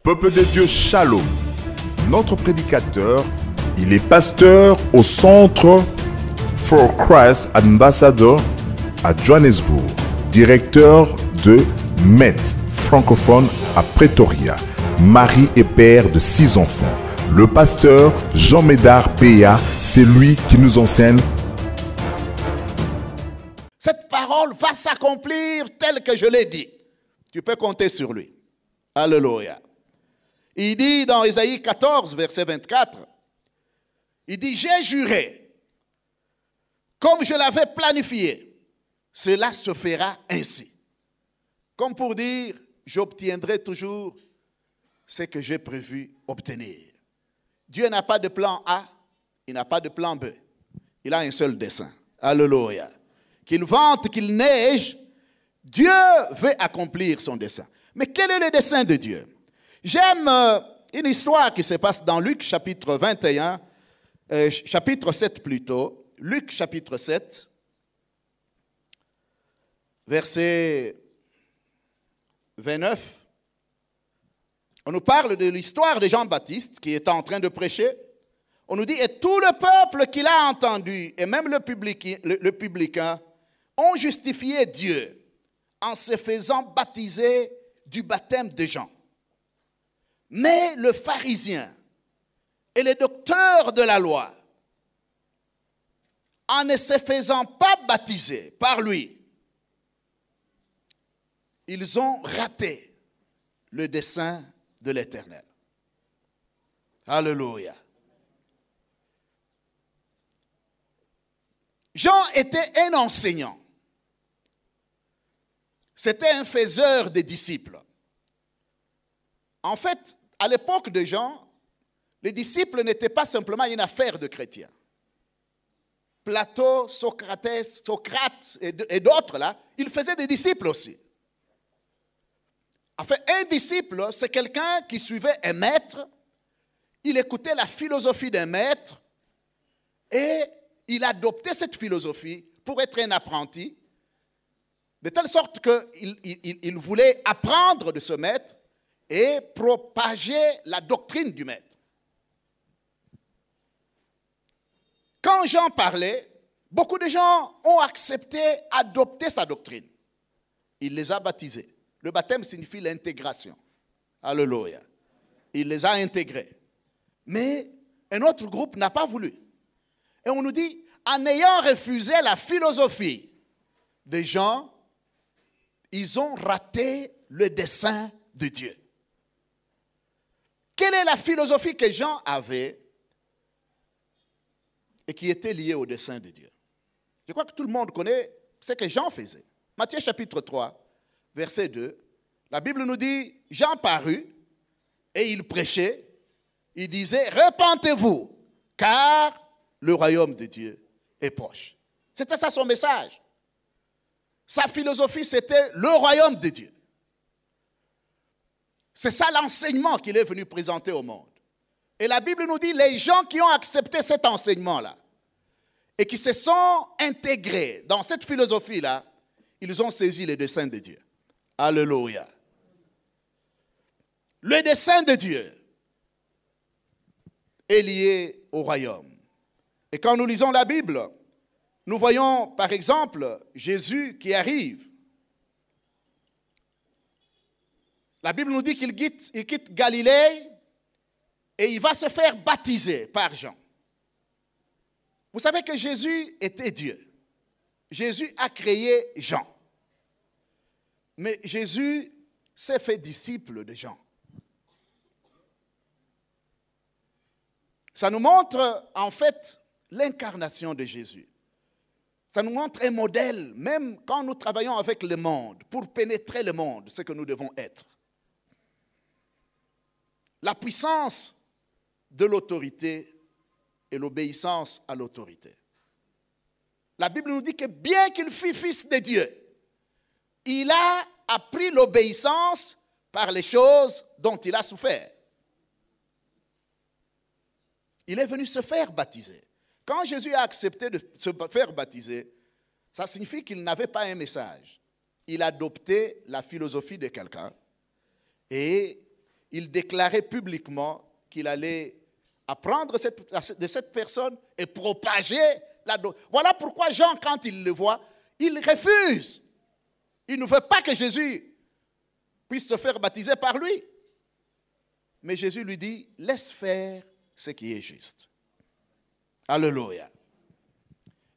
Peuple de Dieu, Shalom. Notre prédicateur, il est pasteur au Centre for Christ Ambassador à Johannesburg, directeur de MET francophone à Pretoria, mari et père de 6 enfants. Le pasteur Jean Médard Péa, c'est lui qui nous enseigne. Cette parole va s'accomplir telle que je l'ai dit. Tu peux compter sur lui. Alléluia. Il dit dans Ésaïe 14, verset 24, il dit, j'ai juré, comme je l'avais planifié, cela se fera ainsi. Comme pour dire, j'obtiendrai toujours ce que j'ai prévu obtenir. Dieu n'a pas de plan A, il n'a pas de plan B. Il a un seul dessein. Alléluia. Qu'il vente, qu'il neige, Dieu veut accomplir son dessein. Mais quel est le dessein de Dieu? J'aime une histoire qui se passe dans Luc chapitre 21, chapitre 7 plutôt. Luc chapitre 7, verset 29. On nous parle de l'histoire de Jean-Baptiste qui est en train de prêcher. On nous dit, et tout le peuple qui l'a entendu, et même le publicain, ont justifié Dieu en se faisant baptiser du baptême de Jean. Mais le pharisien et les docteurs de la loi, en ne se faisant pas baptiser par lui, ils ont raté le dessein de l'Éternel. Alléluia. Jean était un enseignant. C'était un faiseur des disciples. En fait, à l'époque de Jean, les disciples n'étaient pas simplement une affaire de chrétiens. Platon, Socrate et d'autres là, ils faisaient des disciples aussi. En fait, un disciple, c'est quelqu'un qui suivait un maître, il écoutait la philosophie d'un maître et il adoptait cette philosophie pour être un apprenti, de telle sorte qu'il voulait apprendre de ce maître et propager la doctrine du maître. Quand Jean parlait, beaucoup de gens ont accepté, adopté sa doctrine. Il les a baptisés. Le baptême signifie l'intégration. Alléluia. Il les a intégrés. Mais un autre groupe n'a pas voulu. Et on nous dit, en ayant refusé la philosophie des gens, ils ont raté le dessein de Dieu. Quelle est la philosophie que Jean avait et qui était liée au dessein de Dieu? Je crois que tout le monde connaît ce que Jean faisait. Matthieu chapitre 3, verset 2, la Bible nous dit, Jean parut et il prêchait, il disait, repentez-vous, car le royaume de Dieu est proche. C'était ça son message. Sa philosophie, c'était le royaume de Dieu. C'est ça l'enseignement qu'il est venu présenter au monde. Et la Bible nous dit, les gens qui ont accepté cet enseignement-là et qui se sont intégrés dans cette philosophie-là, ils ont saisi le dessein de Dieu. Alléluia. Le dessein de Dieu est lié au royaume. Et quand nous lisons la Bible, nous voyons par exemple Jésus qui arrive. La Bible nous dit qu'il quitte Galilée et il va se faire baptiser par Jean. Vous savez que Jésus était Dieu. Jésus a créé Jean. Mais Jésus s'est fait disciple de Jean. Ça nous montre en fait l'incarnation de Jésus. Ça nous montre un modèle, même quand nous travaillons avec le monde, pour pénétrer le monde, ce que nous devons être. La puissance de l'autorité et l'obéissance à l'autorité. La Bible nous dit que bien qu'il fût fils de Dieu, il a appris l'obéissance par les choses dont il a souffert. Il est venu se faire baptiser. Quand Jésus a accepté de se faire baptiser, ça signifie qu'il n'avait pas un message. Il adoptait la philosophie de quelqu'un et il déclarait publiquement qu'il allait apprendre de cette personne et propager la doctrine. Voilà pourquoi Jean, quand il le voit, il refuse. Il ne veut pas que Jésus puisse se faire baptiser par lui. Mais Jésus lui dit, laisse faire ce qui est juste. Alléluia.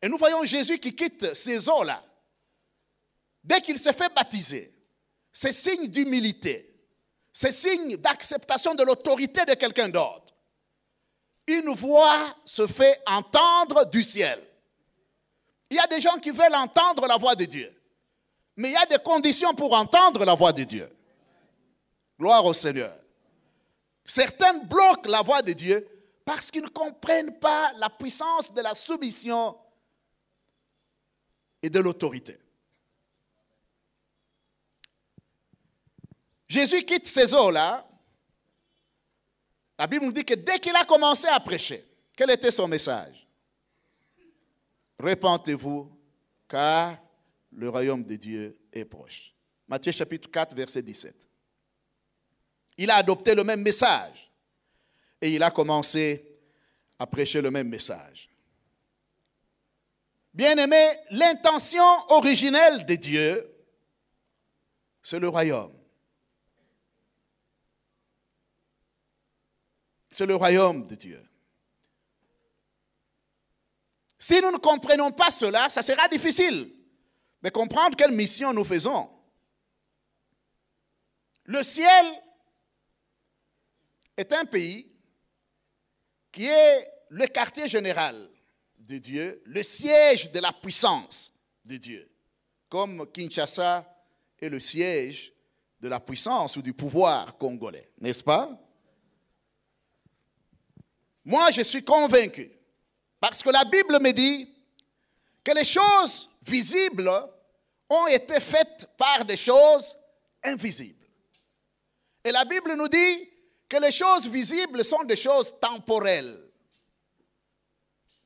Et nous voyons Jésus qui quitte ces eaux-là. Dès qu'il se fait baptiser, c'est signe d'humilité. C'est signe d'acceptation de l'autorité de quelqu'un d'autre. Une voix se fait entendre du ciel. Il y a des gens qui veulent entendre la voix de Dieu. Mais il y a des conditions pour entendre la voix de Dieu. Gloire au Seigneur. Certains bloquent la voix de Dieu parce qu'ils ne comprennent pas la puissance de la soumission et de l'autorité. Jésus quitte ces eaux-là. La Bible nous dit que dès qu'il a commencé à prêcher, quel était son message? Repentez-vous, car le royaume de Dieu est proche. Matthieu chapitre 4, verset 17. Il a adopté le même message et il a commencé à prêcher le même message. Bien-aimés, l'intention originelle de Dieu, c'est le royaume. C'est le royaume de Dieu. Si nous ne comprenons pas cela, ça sera difficile de comprendre quelle mission nous faisons. Le ciel est un pays qui est le quartier général de Dieu, le siège de la puissance de Dieu, comme Kinshasa est le siège de la puissance ou du pouvoir congolais, n'est-ce pas? Moi, je suis convaincu, parce que la Bible me dit que les choses visibles ont été faites par des choses invisibles. Et la Bible nous dit que les choses visibles sont des choses temporelles.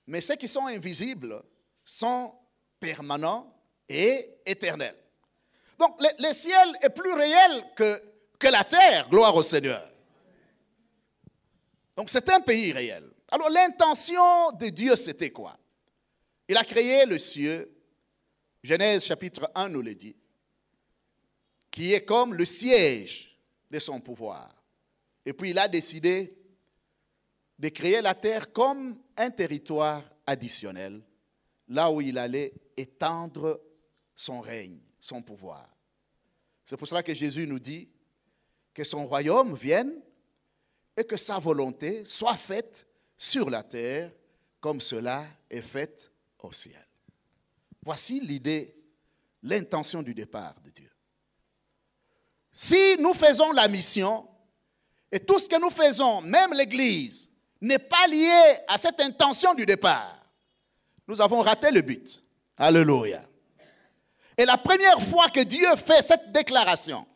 Mais ceux qui sont invisibles sont permanents et éternels. Donc, le ciel est plus réel que la terre, gloire au Seigneur. Donc, c'est un pays réel. Alors, l'intention de Dieu, c'était quoi? Il a créé le ciel, Genèse chapitre 1 nous le dit, qui est comme le siège de son pouvoir. Et puis, il a décidé de créer la terre comme un territoire additionnel, là où il allait étendre son règne, son pouvoir. C'est pour cela que Jésus nous dit que son royaume vienne et que sa volonté soit faite sur la terre comme cela est fait au ciel. Voici l'idée, l'intention du départ de Dieu. Si nous faisons la mission, et tout ce que nous faisons, même l'Église, n'est pas lié à cette intention du départ, nous avons raté le but. Alléluia. Et la première fois que Dieu fait cette déclaration,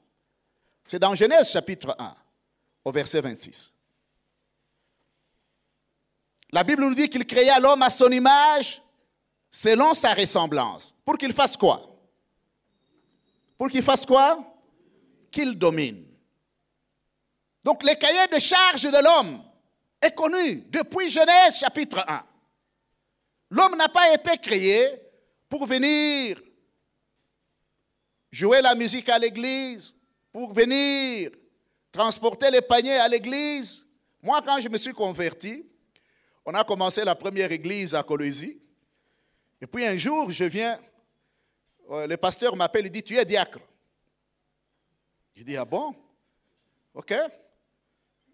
c'est dans Genèse chapitre 1, au verset 26. La Bible nous dit qu'il créa l'homme à son image, selon sa ressemblance. Pour qu'il fasse quoi? Pour qu'il fasse quoi? Qu'il domine. Donc, le cahier de charge de l'homme est connu depuis Genèse chapitre 1. L'homme n'a pas été créé pour venir jouer la musique à l'église, pour venir transporter les paniers à l'église. Moi, quand je me suis converti, on a commencé la première église à Colosie. Et puis un jour, je viens, le pasteur m'appelle, il dit, tu es diacre. Je dis, ah bon? Ok.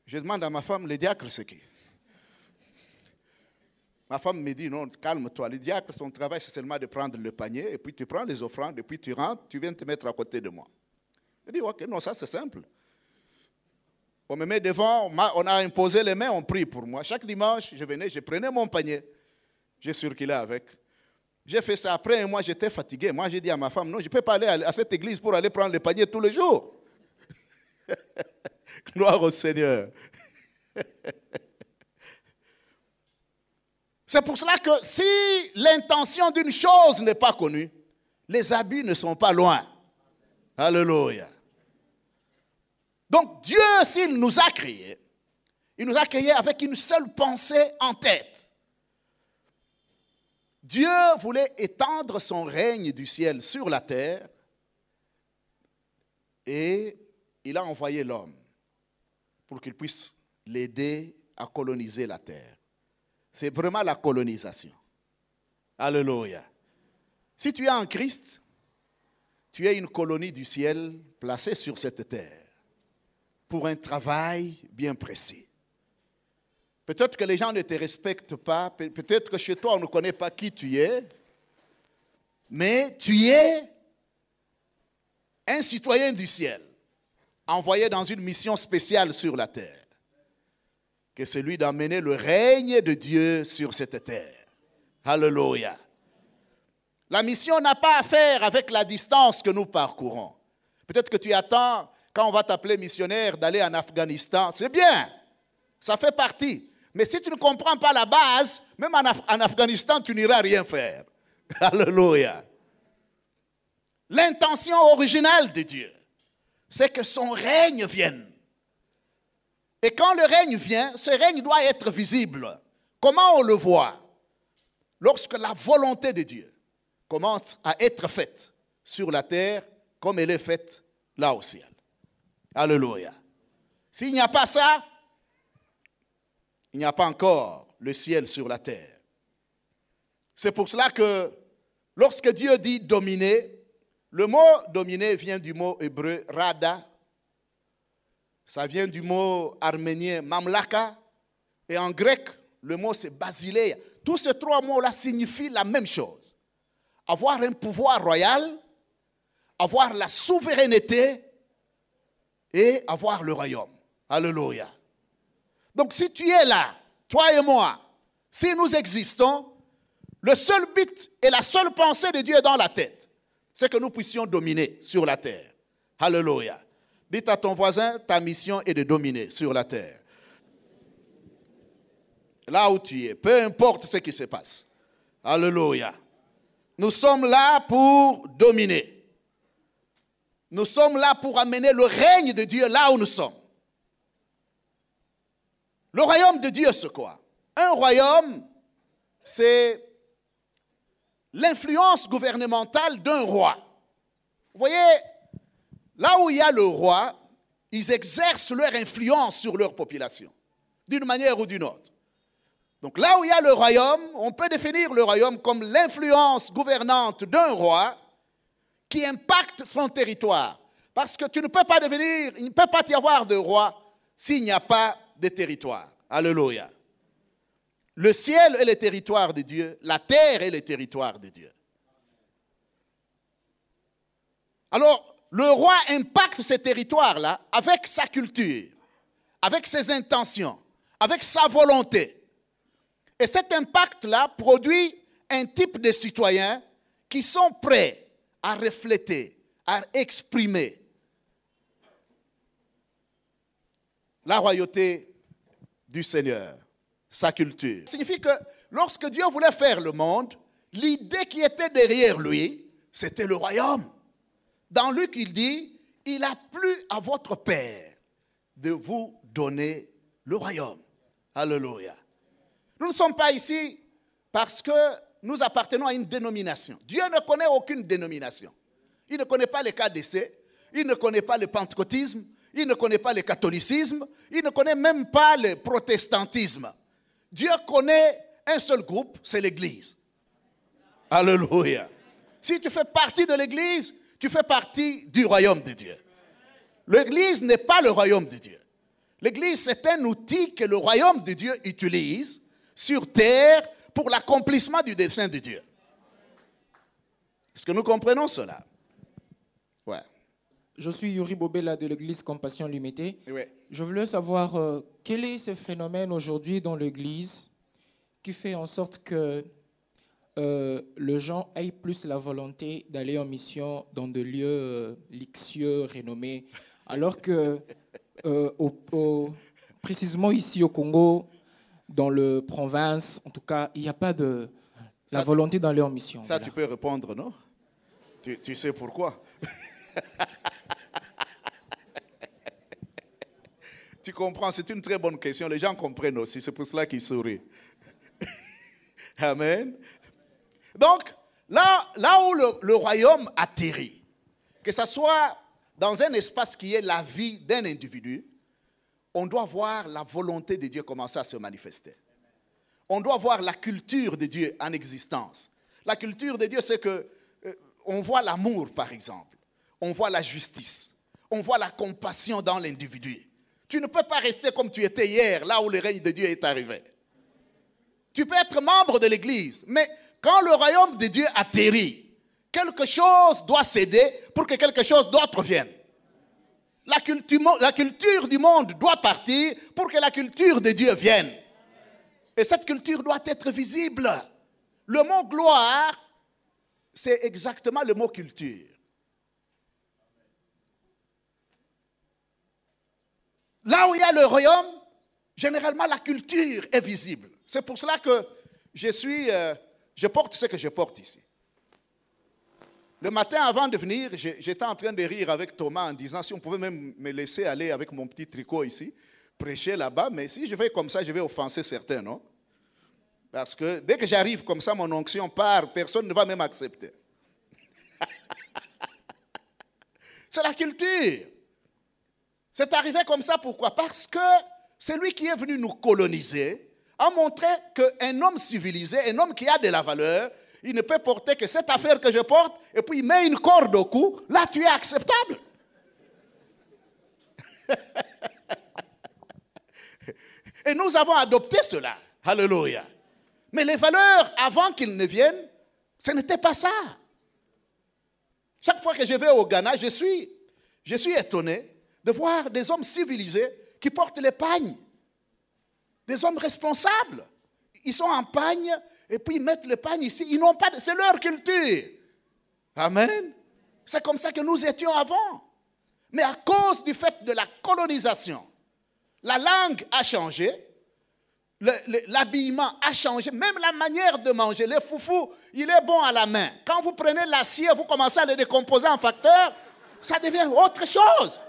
Je demande à ma femme, le diacre, c'est qui? Ma femme me dit, non, calme-toi. Le diacre, son travail, c'est seulement de prendre le panier, et puis tu prends les offrandes, et puis tu rentres, tu viens te mettre à côté de moi. Je dis, ok, non, ça c'est simple. On me met devant, on a imposé les mains, on prie pour moi. Chaque dimanche, je venais, je prenais mon panier, je circulais avec. J'ai fait ça après, et moi j'étais fatigué. Moi j'ai dit à ma femme, non, je ne peux pas aller à cette église pour aller prendre le panier tous les jours. Gloire au Seigneur. C'est pour cela que si l'intention d'une chose n'est pas connue, les abus ne sont pas loin. Alléluia. Donc Dieu, s'il nous a créés, il nous a créés avec une seule pensée en tête. Dieu voulait étendre son règne du ciel sur la terre et il a envoyé l'homme pour qu'il puisse l'aider à coloniser la terre. C'est vraiment la colonisation. Alléluia. Si tu es en Christ, tu es une colonie du ciel placée sur cette terre pour un travail bien précis. Peut-être que les gens ne te respectent pas, peut-être que chez toi on ne connaît pas qui tu es, mais tu es un citoyen du ciel, envoyé dans une mission spéciale sur la terre, qui est celui d'amener le règne de Dieu sur cette terre. Alléluia. La mission n'a pas à faire avec la distance que nous parcourons. Peut-être que tu attends, quand on va t'appeler missionnaire, d'aller en Afghanistan. C'est bien, ça fait partie. Mais si tu ne comprends pas la base, même en Afghanistan, tu n'iras rien faire. Alléluia. L'intention originale de Dieu, c'est que son règne vienne. Et quand le règne vient, ce règne doit être visible. Comment on le voit? Lorsque la volonté de Dieu commence à être faite sur la terre comme elle est faite là au ciel. Alléluia. S'il n'y a pas ça, il n'y a pas encore le ciel sur la terre. C'est pour cela que lorsque Dieu dit dominer, le mot dominer vient du mot hébreu rada, ça vient du mot arménien mamlaka, et en grec, le mot c'est basileia. Tous ces trois mots-là signifient la même chose. Avoir un pouvoir royal, avoir la souveraineté et avoir le royaume. Alléluia. Donc si tu es là, toi et moi, si nous existons, le seul but et la seule pensée de Dieu est dans la tête, c'est que nous puissions dominer sur la terre. Alléluia. Dites à ton voisin, ta mission est de dominer sur la terre. Là où tu es, peu importe ce qui se passe. Alléluia. Nous sommes là pour dominer. Nous sommes là pour amener le règne de Dieu là où nous sommes. Le royaume de Dieu, c'est quoi? Un royaume, c'est l'influence gouvernementale d'un roi. Vous voyez, là où il y a le roi, ils exercent leur influence sur leur population, d'une manière ou d'une autre. Donc là où il y a le royaume, on peut définir le royaume comme l'influence gouvernante d'un roi qui impacte son territoire. Parce que il ne peut pas y avoir de roi s'il n'y a pas de territoire. Alléluia. Le ciel est le territoire de Dieu, la terre est le territoire de Dieu. Alors, le roi impacte ce territoire-là avec sa culture, avec ses intentions, avec sa volonté. Et cet impact-là produit un type de citoyens qui sont prêts à refléter, à exprimer la royauté du Seigneur, sa culture. Ça signifie que lorsque Dieu voulait faire le monde, l'idée qui était derrière lui, c'était le royaume. Dans Luc, il dit, il a plu à votre Père de vous donner le royaume. Alléluia. Nous ne sommes pas ici parce que nous appartenons à une dénomination. Dieu ne connaît aucune dénomination. Il ne connaît pas les KDC, il ne connaît pas le pentecôtisme, il ne connaît pas le catholicisme, il ne connaît même pas le protestantisme. Dieu connaît un seul groupe, c'est l'Église. Alléluia. Si tu fais partie de l'Église, tu fais partie du royaume de Dieu. L'Église n'est pas le royaume de Dieu. L'Église, c'est un outil que le royaume de Dieu utilise sur terre pour l'accomplissement du dessein de Dieu. Est-ce que nous comprenons cela? Ouais. Je suis Yuri Bobella de l'Église Compassion Limitée. Oui. Je voulais savoir quel est ce phénomène aujourd'hui dans l'Église qui fait en sorte que les gens aient plus la volonté d'aller en mission dans des lieux luxueux, renommés, alors que précisément ici au Congo, dans le province, en tout cas, il n'y a pas de la volonté d'aller en mission. Ça, voilà. Tu peux répondre, non? Tu sais pourquoi? Tu comprends, c'est une très bonne question. Les gens comprennent aussi, c'est pour cela qu'ils sourient. Amen. Donc, là où le royaume atterrit, que ce soit dans un espace qui est la vie d'un individu, on doit voir la volonté de Dieu commencer à se manifester. On doit voir la culture de Dieu en existence. La culture de Dieu, c'est que on voit l'amour, par exemple. On voit la justice. On voit la compassion dans l'individu. Tu ne peux pas rester comme tu étais hier, là où le règne de Dieu est arrivé. Tu peux être membre de l'Église, mais quand le royaume de Dieu atterrit, quelque chose doit céder pour que quelque chose d'autre vienne. La culture du monde doit partir pour que la culture de Dieu vienne. Et cette culture doit être visible. Le mot gloire, c'est exactement le mot culture. Là où il y a le royaume, généralement la culture est visible. C'est pour cela que je porte ce que je porte ici. Le matin, avant de venir, j'étais en train de rire avec Thomas en disant si on pouvait même me laisser aller avec mon petit tricot ici, prêcher là-bas, mais si je fais comme ça, je vais offenser certains, non? Parce que dès que j'arrive comme ça, mon onction part, personne ne va même accepter. C'est la culture. C'est arrivé comme ça, pourquoi? Parce que celui qui est venu nous coloniser a montré qu'un homme civilisé, un homme qui a de la valeur, il ne peut porter que cette affaire que je porte, et puis il met une corde au cou, là tu es acceptable. Et nous avons adopté cela. Alléluia. Mais les valeurs, avant qu'ils ne viennent, ce n'était pas ça. Chaque fois que je vais au Ghana, je suis étonné de voir des hommes civilisés qui portent les pagnes. Des hommes responsables. Ils sont en pagne et puis ils mettent le pagne ici. Ils n'ont pas c'est leur culture. Amen. C'est comme ça que nous étions avant. Mais à cause du fait de la colonisation, la langue a changé, l'habillement a changé, même la manière de manger. Le foufou, il est bon à la main. Quand vous prenez l'acier, vous commencez à le décomposer en facteurs, ça devient autre chose.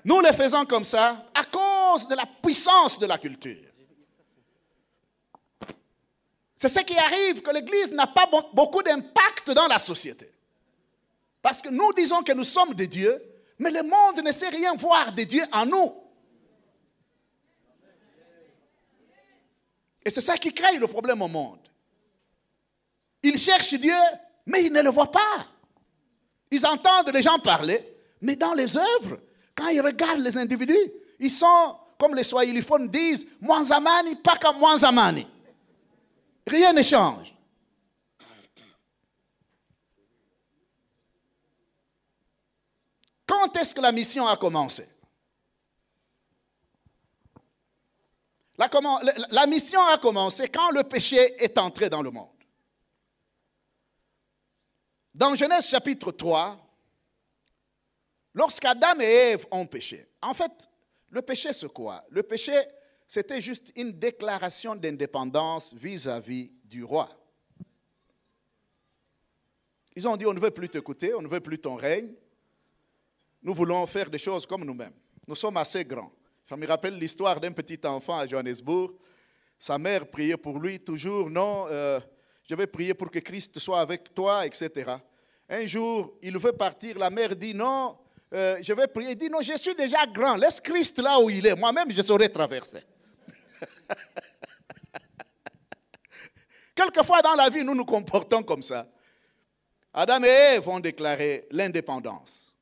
Nous le faisons comme ça à cause de la puissance de la culture. C'est ce qui arrive, que l'Église n'a pas beaucoup d'impact dans la société. Parce que nous disons que nous sommes de Dieu, mais le monde ne sait rien voir de Dieu en nous. Et c'est ça qui crée le problème au monde. Ils cherchent Dieu, mais ils ne le voient pas. Ils entendent les gens parler, mais dans les œuvres, quand ils regardent les individus, ils sont, comme les swahiliphones disent, Mwanzamani, pas comme Mwanzamani. Rien ne change. Quand est-ce que la mission a commencé? La mission a commencé quand le péché est entré dans le monde. Dans Genèse chapitre 3, lorsqu'Adam et Ève ont péché, en fait, le péché c'est quoi? Le péché, c'était juste une déclaration d'indépendance vis-à-vis du roi. Ils ont dit, on ne veut plus t'écouter, on ne veut plus ton règne. Nous voulons faire des choses comme nous-mêmes. Nous sommes assez grands. Ça me rappelle l'histoire d'un petit enfant à Johannesburg. Sa mère priait pour lui toujours, non, je vais prier pour que Christ soit avec toi, etc. Un jour, il veut partir, la mère dit, non, je vais prier. Il dit, non, je suis déjà grand, laisse Christ là où il est. Moi-même, je saurais traverser. Quelquefois dans la vie, nous nous comportons comme ça. Adam et Ève ont déclaré l'indépendance.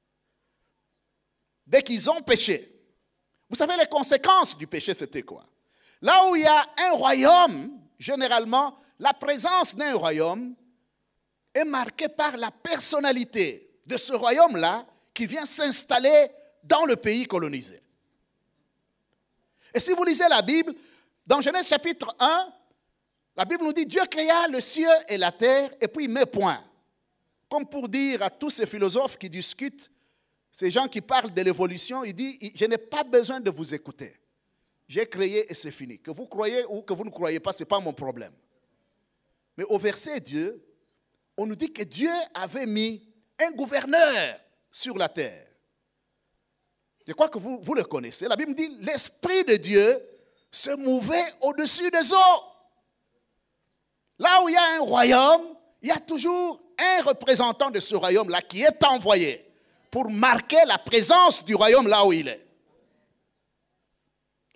Dès qu'ils ont péché, vous savez les conséquences du péché, c'était quoi? Là où il y a un royaume, généralement, la présence d'un royaume est marquée par la personnalité de ce royaume-là qui vient s'installer dans le pays colonisé. Et si vous lisez la Bible, dans Genèse chapitre 1, la Bible nous dit, Dieu créa le ciel et la terre, et puis il met point. Comme pour dire à tous ces philosophes qui discutent, ces gens qui parlent de l'évolution, il dit, je n'ai pas besoin de vous écouter. J'ai créé et c'est fini. Que vous croyez ou que vous ne croyez pas, ce n'est pas mon problème. Mais au verset 2, on nous dit que Dieu avait mis un gouverneur sur la terre. Je crois que vous le connaissez. La Bible dit, l'Esprit de Dieu se mouvait au-dessus des eaux. Là où il y a un royaume, il y a toujours un représentant de ce royaume-là qui est envoyé pour marquer la présence du royaume là où il est.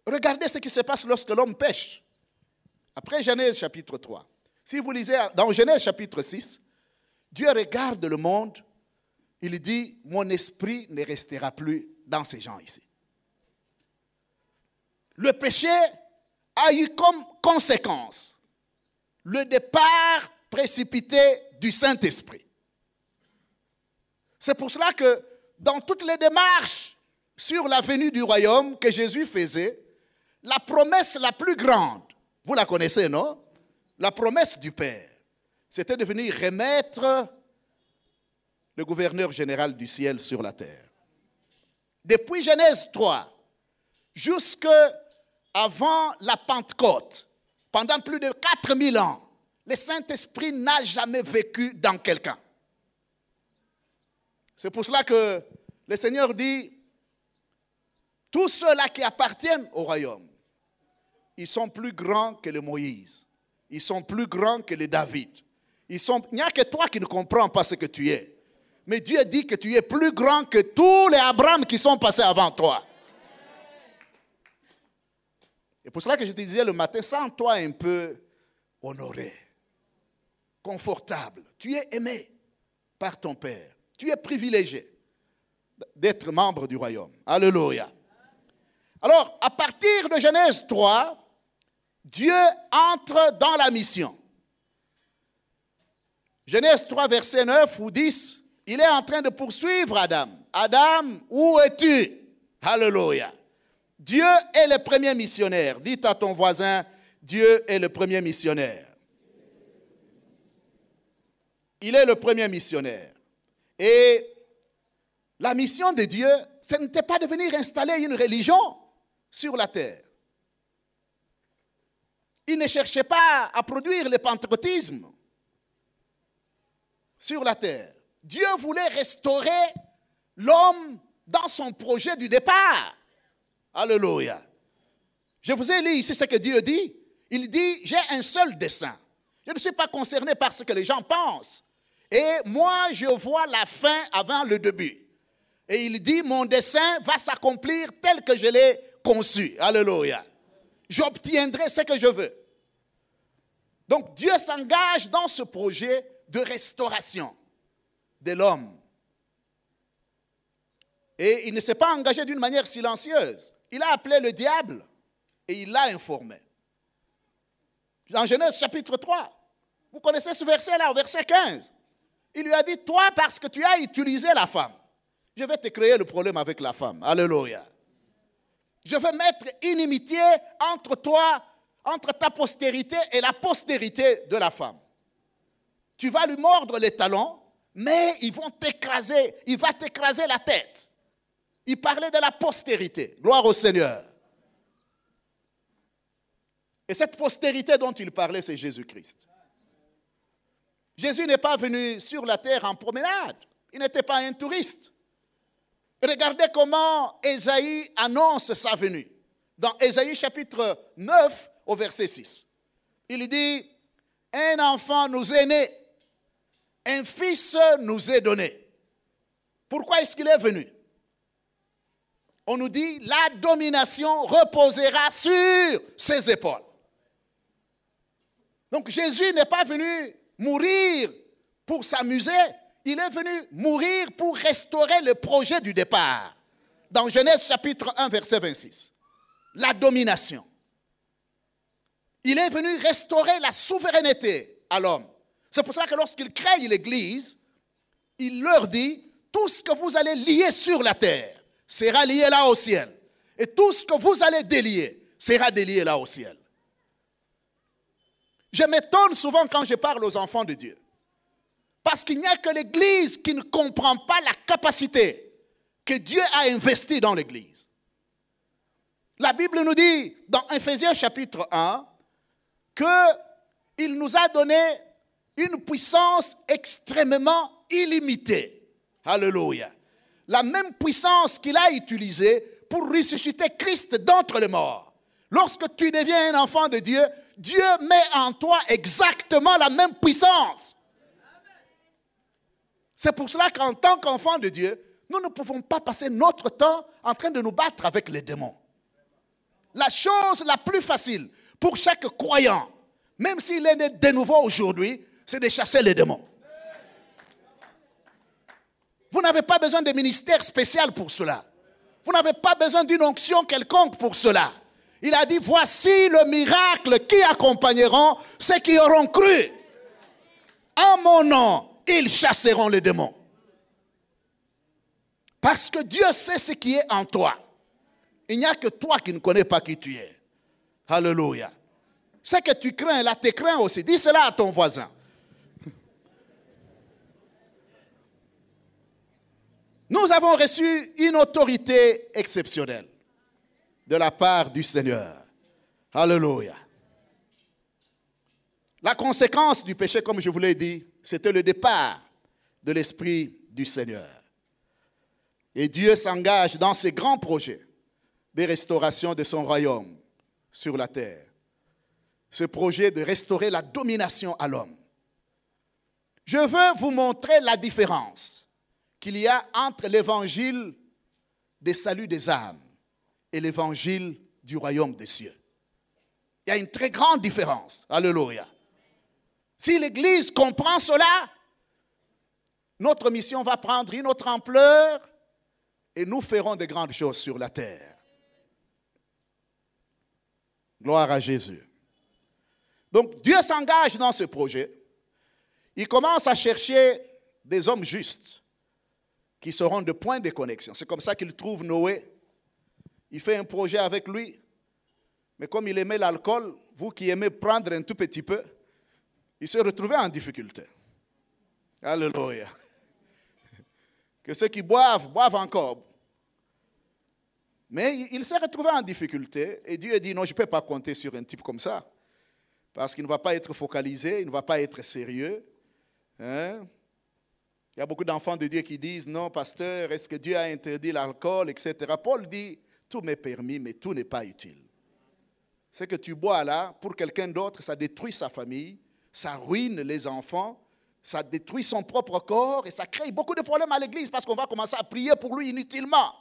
Regardez ce qui se passe lorsque l'homme pêche. Après Genèse chapitre 3. Si vous lisez dans Genèse chapitre 6, Dieu regarde le monde, il dit, mon esprit ne restera plus dans ces gens ici. Le péché a eu comme conséquence le départ précipité du Saint-Esprit. C'est pour cela que dans toutes les démarches sur la venue du royaume que Jésus faisait, la promesse la plus grande, vous la connaissez, non? La promesse du Père, c'était de venir remettre le gouverneur général du ciel sur la terre. Depuis Genèse 3, jusqu'avant la Pentecôte, pendant plus de 4000 ans, le Saint-Esprit n'a jamais vécu dans quelqu'un. C'est pour cela que le Seigneur dit, tous ceux-là qui appartiennent au royaume, ils sont plus grands que les Moïse. Ils sont plus grands que les David. Il n'y a que toi qui ne comprends pas ce que tu es. Mais Dieu dit que tu es plus grand que tous les Abraham qui sont passés avant toi. Et pour cela que je te disais le matin, sens-toi un peu honoré, confortable. Tu es aimé par ton Père. Tu es privilégié d'être membre du royaume. Alléluia. Alors, à partir de Genèse 3, Dieu entre dans la mission. Genèse 3, verset 9 ou 10, il est en train de poursuivre Adam. Adam, où es-tu? Alléluia. Dieu est le premier missionnaire. Dites à ton voisin, Dieu est le premier missionnaire. Il est le premier missionnaire. Et la mission de Dieu, ce n'était pas de venir installer une religion sur la terre. Il ne cherchait pas à produire le pentecôtisme sur la terre. Dieu voulait restaurer l'homme dans son projet du départ. Alléluia. Je vous ai lu ici ce que Dieu dit. Il dit, j'ai un seul dessein. Je ne suis pas concerné par ce que les gens pensent. Et moi, je vois la fin avant le début. Et il dit, mon dessein va s'accomplir tel que je l'ai conçu. Alléluia. J'obtiendrai ce que je veux. Donc Dieu s'engage dans ce projet de restauration de l'homme. Et il ne s'est pas engagé d'une manière silencieuse. Il a appelé le diable et il l'a informé. Dans Genèse chapitre 3, vous connaissez ce verset-là, au verset 15. Il lui a dit, toi, parce que tu as utilisé la femme, je vais te créer le problème avec la femme. Alléluia. Je vais mettre inimitié entre toi, entre ta postérité et la postérité de la femme. Tu vas lui mordre les talons, mais ils vont t'écraser, il va t'écraser la tête. Il parlait de la postérité. Gloire au Seigneur. Et cette postérité dont il parlait, c'est Jésus-Christ. Jésus n'est pas venu sur la terre en promenade. Il n'était pas un touriste. Regardez comment Ésaïe annonce sa venue. Dans Ésaïe chapitre 9 au verset 6. Il dit, un enfant nous est né, un fils nous est donné. Pourquoi est-ce qu'il est venu? On nous dit, la domination reposera sur ses épaules. Donc Jésus n'est pas venu mourir pour s'amuser, il est venu mourir pour restaurer le projet du départ. Dans Genèse chapitre 1, verset 26. La domination. Il est venu restaurer la souveraineté à l'homme. C'est pour cela que lorsqu'il crée l'Église, il leur dit, tout ce que vous allez lier sur la terre sera lié là au ciel. Et tout ce que vous allez délier sera délié là au ciel. Je m'étonne souvent quand je parle aux enfants de Dieu. Parce qu'il n'y a que l'Église qui ne comprend pas la capacité que Dieu a investie dans l'Église. La Bible nous dit dans Ephésiens chapitre 1 qu'il nous a donné une puissance extrêmement illimitée. Alléluia. La même puissance qu'il a utilisée pour ressusciter Christ d'entre les morts. Lorsque tu deviens un enfant de Dieu, Dieu met en toi exactement la même puissance. C'est pour cela qu'en tant qu'enfant de Dieu, nous ne pouvons pas passer notre temps en train de nous battre avec les démons. La chose la plus facile pour chaque croyant, même s'il est né de nouveau aujourd'hui, c'est de chasser les démons. Vous n'avez pas besoin de ministère spécial pour cela. Vous n'avez pas besoin d'une onction quelconque pour cela. Il a dit, voici le miracle qui accompagneront ceux qui auront cru. En mon nom, ils chasseront les démons. Parce que Dieu sait ce qui est en toi. Il n'y a que toi qui ne connais pas qui tu es. Alléluia. Ce que tu crains, là, tu crains aussi. Dis cela à ton voisin. Nous avons reçu une autorité exceptionnelle de la part du Seigneur. Alléluia. La conséquence du péché, comme je vous l'ai dit, c'était le départ de l'Esprit du Seigneur. Et Dieu s'engage dans ces grands projets de restauration de son royaume sur la terre. Ce projet de restaurer la domination à l'homme. Je veux vous montrer la différence qu'il y a entre l'évangile des saluts des âmes et l'évangile du royaume des cieux. Il y a une très grande différence. Alléluia. Si l'Église comprend cela, notre mission va prendre une autre ampleur et nous ferons de grandes choses sur la terre. Gloire à Jésus. Donc Dieu s'engage dans ce projet. Il commence à chercher des hommes justes qui seront de points de connexion. C'est comme ça qu'il trouve Noé. Il fait un projet avec lui. Mais comme il aimait l'alcool, vous qui aimez prendre un tout petit peu, il s'est retrouvé en difficulté. Alléluia. Que ceux qui boivent, boivent encore. Mais il s'est retrouvé en difficulté et Dieu a dit non, je ne peux pas compter sur un type comme ça. Parce qu'il ne va pas être focalisé, il ne va pas être sérieux. Hein? Il y a beaucoup d'enfants de Dieu qui disent non, pasteur, est-ce que Dieu a interdit l'alcool, etc. Paul dit tout m'est permis, mais tout n'est pas utile. Ce que tu bois là, pour quelqu'un d'autre, ça détruit sa famille, ça ruine les enfants, ça détruit son propre corps et ça crée beaucoup de problèmes à l'église parce qu'on va commencer à prier pour lui inutilement.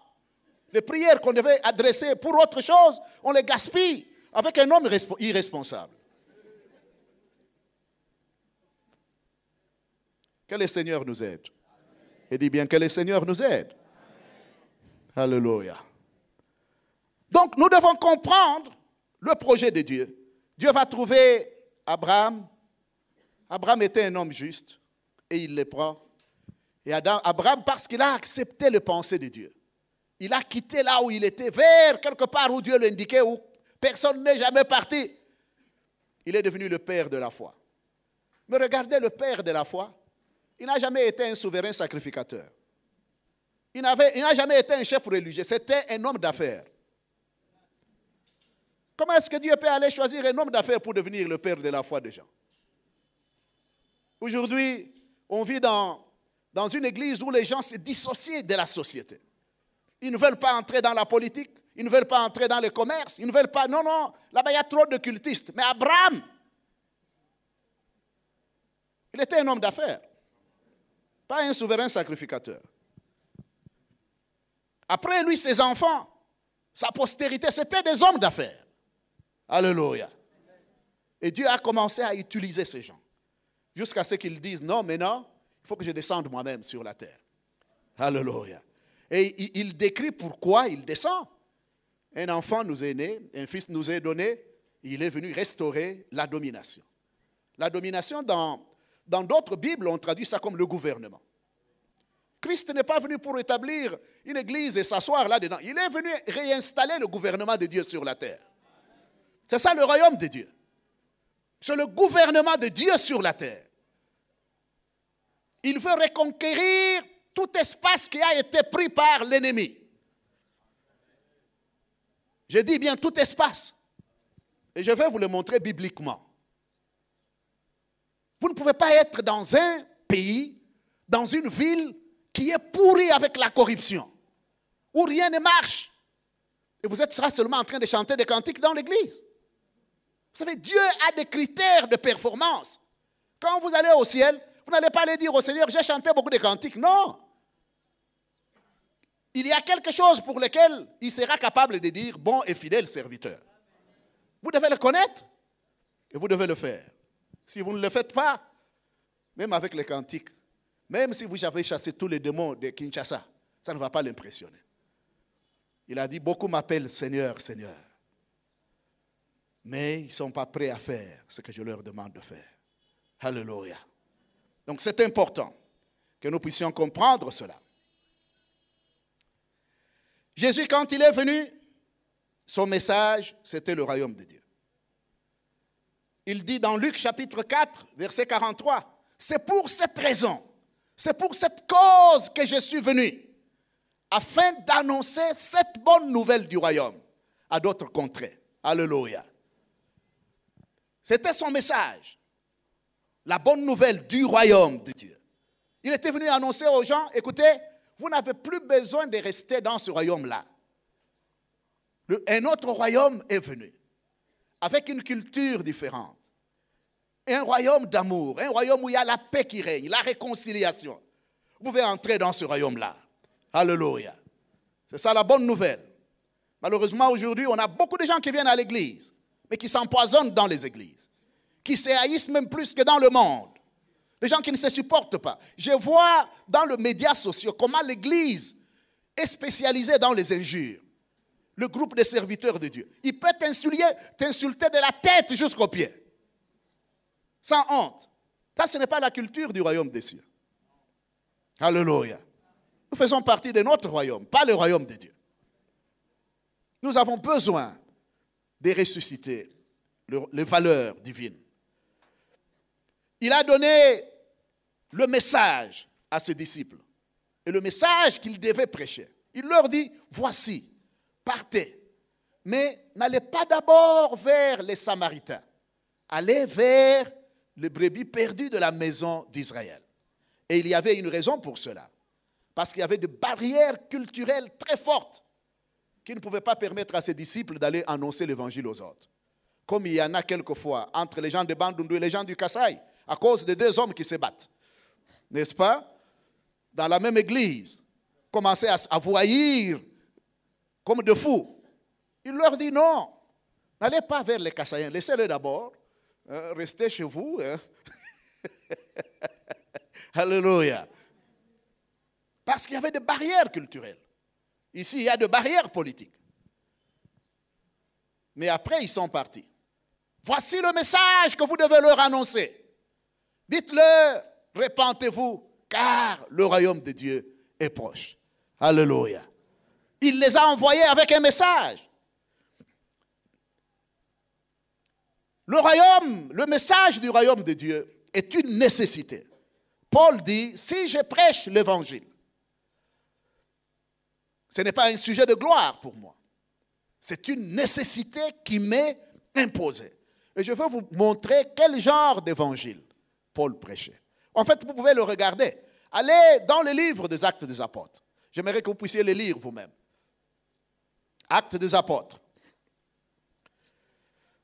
Les prières qu'on devait adresser pour autre chose, on les gaspille avec un homme irresponsable. Que le Seigneur nous aide. Et dis bien que le Seigneur nous aide. Alléluia. Donc nous devons comprendre le projet de Dieu. Dieu va trouver Abraham. Abraham était un homme juste et il le prend. Et Abraham, parce qu'il a accepté les pensées de Dieu, il a quitté là où il était, vers quelque part où Dieu l'indiquait, où personne n'est jamais parti. Il est devenu le père de la foi. Mais regardez le père de la foi. Il n'a jamais été un souverain sacrificateur. Il n'a jamais été un chef religieux. C'était un homme d'affaires. Comment est-ce que Dieu peut aller choisir un homme d'affaires pour devenir le père de la foi des gens? Aujourd'hui, on vit dans une église où les gens se dissocient de la société. Ils ne veulent pas entrer dans la politique, ils ne veulent pas entrer dans le commerce, ils ne veulent pas... Non, là-bas il y a trop de cultistes. Mais Abraham, il était un homme d'affaires, pas un souverain sacrificateur. Après lui, ses enfants, sa postérité, c'était des hommes d'affaires. Alléluia. Et Dieu a commencé à utiliser ces gens. Jusqu'à ce qu'ils disent, non, maintenant, il faut que je descende moi-même sur la terre. Alléluia. Et il décrit pourquoi il descend. Un enfant nous est né, un fils nous est donné, il est venu restaurer la domination. La domination, dans d'autres Bibles, on traduit ça comme le gouvernement. Christ n'est pas venu pour établir une église et s'asseoir là-dedans. Il est venu réinstaller le gouvernement de Dieu sur la terre. C'est ça le royaume de Dieu. C'est le gouvernement de Dieu sur la terre. Il veut reconquérir tout espace qui a été pris par l'ennemi. Je dis bien tout espace. Et je vais vous le montrer bibliquement. Vous ne pouvez pas être dans un pays, dans une ville qui est pourrie avec la corruption, où rien ne marche. Et vous êtes seulement en train de chanter des cantiques dans l'église. Vous savez, Dieu a des critères de performance. Quand vous allez au ciel, vous n'allez pas aller dire au Seigneur, j'ai chanté beaucoup de cantiques. Non. Il y a quelque chose pour lequel il sera capable de dire, bon et fidèle serviteur. Vous devez le connaître et vous devez le faire. Si vous ne le faites pas, même avec les cantiques, même si vous avez chassé tous les démons de Kinshasa, ça ne va pas l'impressionner. Il a dit, beaucoup m'appellent Seigneur, Seigneur. Mais ils ne sont pas prêts à faire ce que je leur demande de faire. Alléluia. Donc c'est important que nous puissions comprendre cela. Jésus, quand il est venu, son message, c'était le royaume de Dieu. Il dit dans Luc chapitre 4, verset 43, c'est pour cette raison, c'est pour cette cause que je suis venu, afin d'annoncer cette bonne nouvelle du royaume à d'autres contrées. Alléluia. C'était son message, la bonne nouvelle du royaume de Dieu. Il était venu annoncer aux gens, écoutez, vous n'avez plus besoin de rester dans ce royaume-là. Un autre royaume est venu, avec une culture différente. Un royaume d'amour, un royaume où il y a la paix qui règne, la réconciliation. Vous pouvez entrer dans ce royaume-là. Alléluia. C'est ça la bonne nouvelle. Malheureusement, aujourd'hui, on a beaucoup de gens qui viennent à l'église, mais qui s'empoisonnent dans les églises, qui se haïssent même plus que dans le monde. Des gens qui ne se supportent pas. Je vois dans les médias sociaux comment l'église est spécialisée dans les injures. Le groupe des serviteurs de Dieu. Il peut t'insulter de la tête jusqu'aux pieds. Sans honte. Ça, ce n'est pas la culture du royaume des cieux. Alléluia. Nous faisons partie de notre royaume, pas le royaume de Dieu. Nous avons besoin de ressusciter les valeurs divines. Il a donné le message à ses disciples. Et le message qu'il devait prêcher. Il leur dit, voici, partez. Mais n'allez pas d'abord vers les Samaritains. Allez vers les brebis perdues de la maison d'Israël. Et il y avait une raison pour cela. Parce qu'il y avait des barrières culturelles très fortes qui ne pouvaient pas permettre à ses disciples d'aller annoncer l'évangile aux autres. Comme il y en a quelquefois entre les gens de Bandundu et les gens du Kasaï, à cause de deux hommes qui se battent. N'est-ce pas? Dans la même église, commencer à voyer comme de fous. Il leur dit non, n'allez pas vers les Kassaïens, laissez-les d'abord, restez chez vous. Alléluia. Parce qu'il y avait des barrières culturelles. Ici, il y a des barrières politiques. Mais après, ils sont partis. Voici le message que vous devez leur annoncer. Dites-leur, repentez-vous, car le royaume de Dieu est proche. Alléluia. Il les a envoyés avec un message. Le message du royaume de Dieu est une nécessité. Paul dit, si je prêche l'évangile, ce n'est pas un sujet de gloire pour moi. C'est une nécessité qui m'est imposée. Et je veux vous montrer quel genre d'évangile Paul prêchait. En fait, vous pouvez le regarder. Allez dans le livre des Actes des Apôtres. J'aimerais que vous puissiez les lire vous-même. Actes des Apôtres.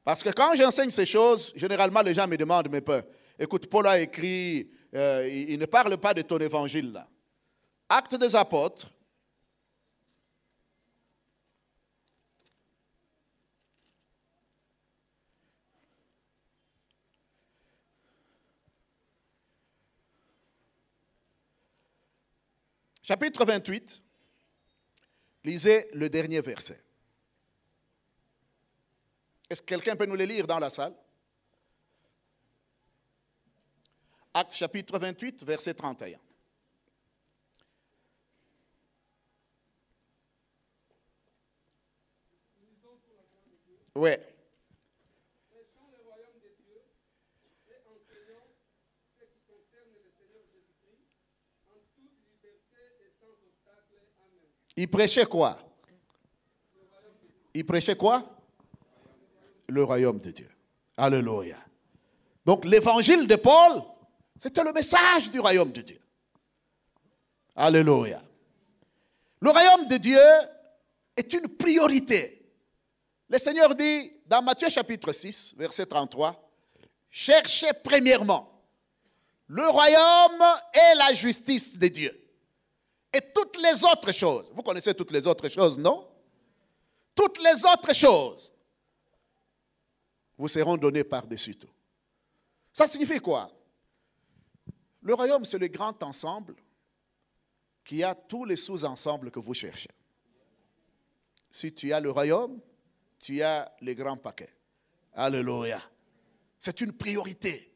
Parce que quand j'enseigne ces choses, généralement les gens me demandent, mais écoute, Paul a écrit, il ne parle pas de ton évangile là. Actes des Apôtres. Chapitre 28, lisez le dernier verset. Est-ce que quelqu'un peut nous le lire dans la salle? Actes chapitre 28, verset 31. Oui. Il prêchait quoi? Il prêchait quoi? Le royaume de Dieu. Alléluia. Donc l'évangile de Paul, c'était le message du royaume de Dieu. Alléluia. Le royaume de Dieu est une priorité. Le Seigneur dit dans Matthieu chapitre 6, verset 33, « Cherchez premièrement le royaume et la justice de Dieu. Et toutes les autres choses. » Vous connaissez toutes les autres choses, non? Toutes les autres choses vous seront données par-dessus tout. Ça signifie quoi? Le royaume, c'est le grand ensemble qui a tous les sous-ensembles que vous cherchez. Si tu as le royaume, tu as les grands paquets. Alléluia. C'est une priorité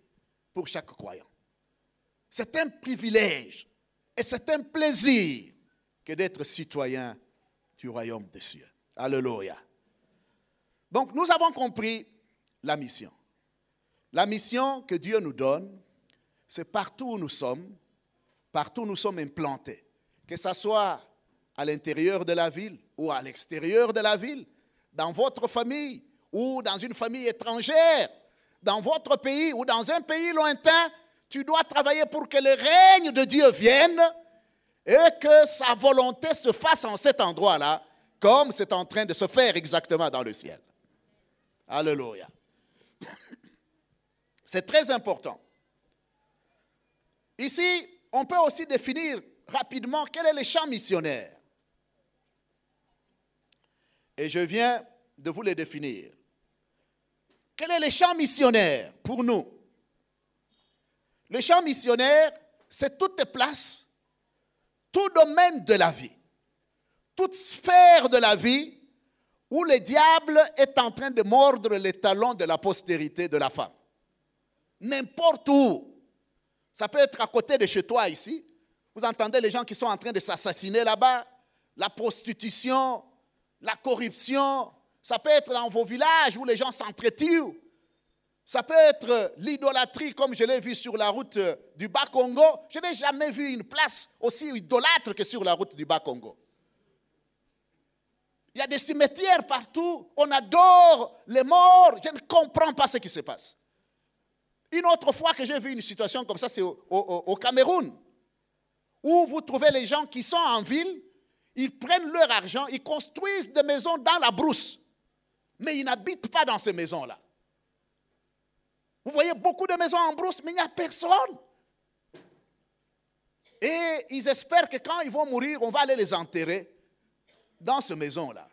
pour chaque croyant. C'est un privilège et c'est un plaisir que d'être citoyen du royaume des cieux. Alléluia. Donc nous avons compris la mission. La mission que Dieu nous donne, c'est partout où nous sommes implantés. Que ce soit à l'intérieur de la ville ou à l'extérieur de la ville, dans votre famille ou dans une famille étrangère, dans votre pays ou dans un pays lointain, tu dois travailler pour que le règne de Dieu vienne et que sa volonté se fasse en cet endroit-là, comme c'est en train de se faire exactement dans le ciel. Alléluia. C'est très important. Ici, on peut aussi définir rapidement quel est le champ missionnaire. Et je viens de vous le définir. Quel est le champ missionnaire pour nous? Le champ missionnaire, c'est toute place, tout domaine de la vie, toute sphère de la vie où le diable est en train de mordre les talons de la postérité de la femme. N'importe où. Ça peut être à côté de chez toi ici. Vous entendez les gens qui sont en train de s'assassiner là-bas, la prostitution, la corruption. Ça peut être dans vos villages où les gens s'entretuent. Ça peut être l'idolâtrie, comme je l'ai vu sur la route du Bas-Congo. Je n'ai jamais vu une place aussi idolâtre que sur la route du Bas-Congo. Il y a des cimetières partout. On adore les morts. Je ne comprends pas ce qui se passe. Une autre fois que j'ai vu une situation comme ça, c'est au Cameroun, où vous trouvez les gens qui sont en ville, ils prennent leur argent, ils construisent des maisons dans la brousse, mais ils n'habitent pas dans ces maisons-là. Vous voyez beaucoup de maisons en brousse, mais il n'y a personne. Et ils espèrent que quand ils vont mourir, on va aller les enterrer dans ces maisons-là.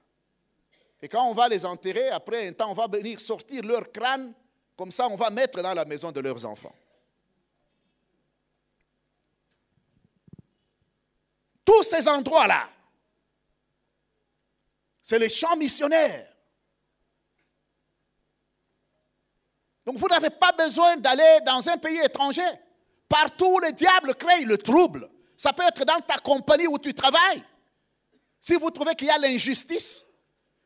Et quand on va les enterrer, après un temps, on va venir sortir leur crâne. Comme ça, on va mettre dans la maison de leurs enfants. Tous ces endroits-là, c'est les champs missionnaires. Donc, vous n'avez pas besoin d'aller dans un pays étranger. Partout où le diable crée le trouble. Ça peut être dans ta compagnie où tu travailles. Si vous trouvez qu'il y a l'injustice,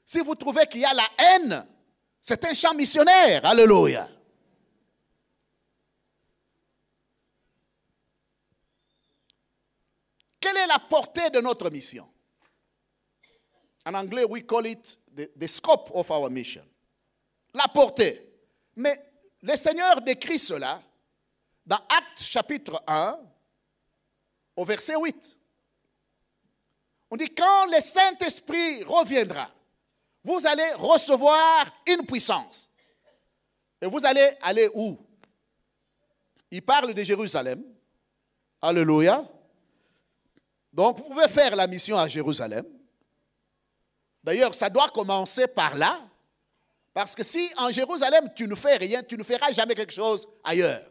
si vous trouvez qu'il y a la haine, c'est un champ missionnaire. Alléluia. Quelle est la portée de notre mission? En anglais, we call it the scope of our mission. La portée. Mais le Seigneur décrit cela dans Actes chapitre 1, au verset 8. On dit, quand le Saint-Esprit reviendra, vous allez recevoir une puissance. Et vous allez aller où? Il parle de Jérusalem. Alléluia. Donc, vous pouvez faire la mission à Jérusalem. D'ailleurs, ça doit commencer par là. Parce que si en Jérusalem, tu ne fais rien, tu ne feras jamais quelque chose ailleurs.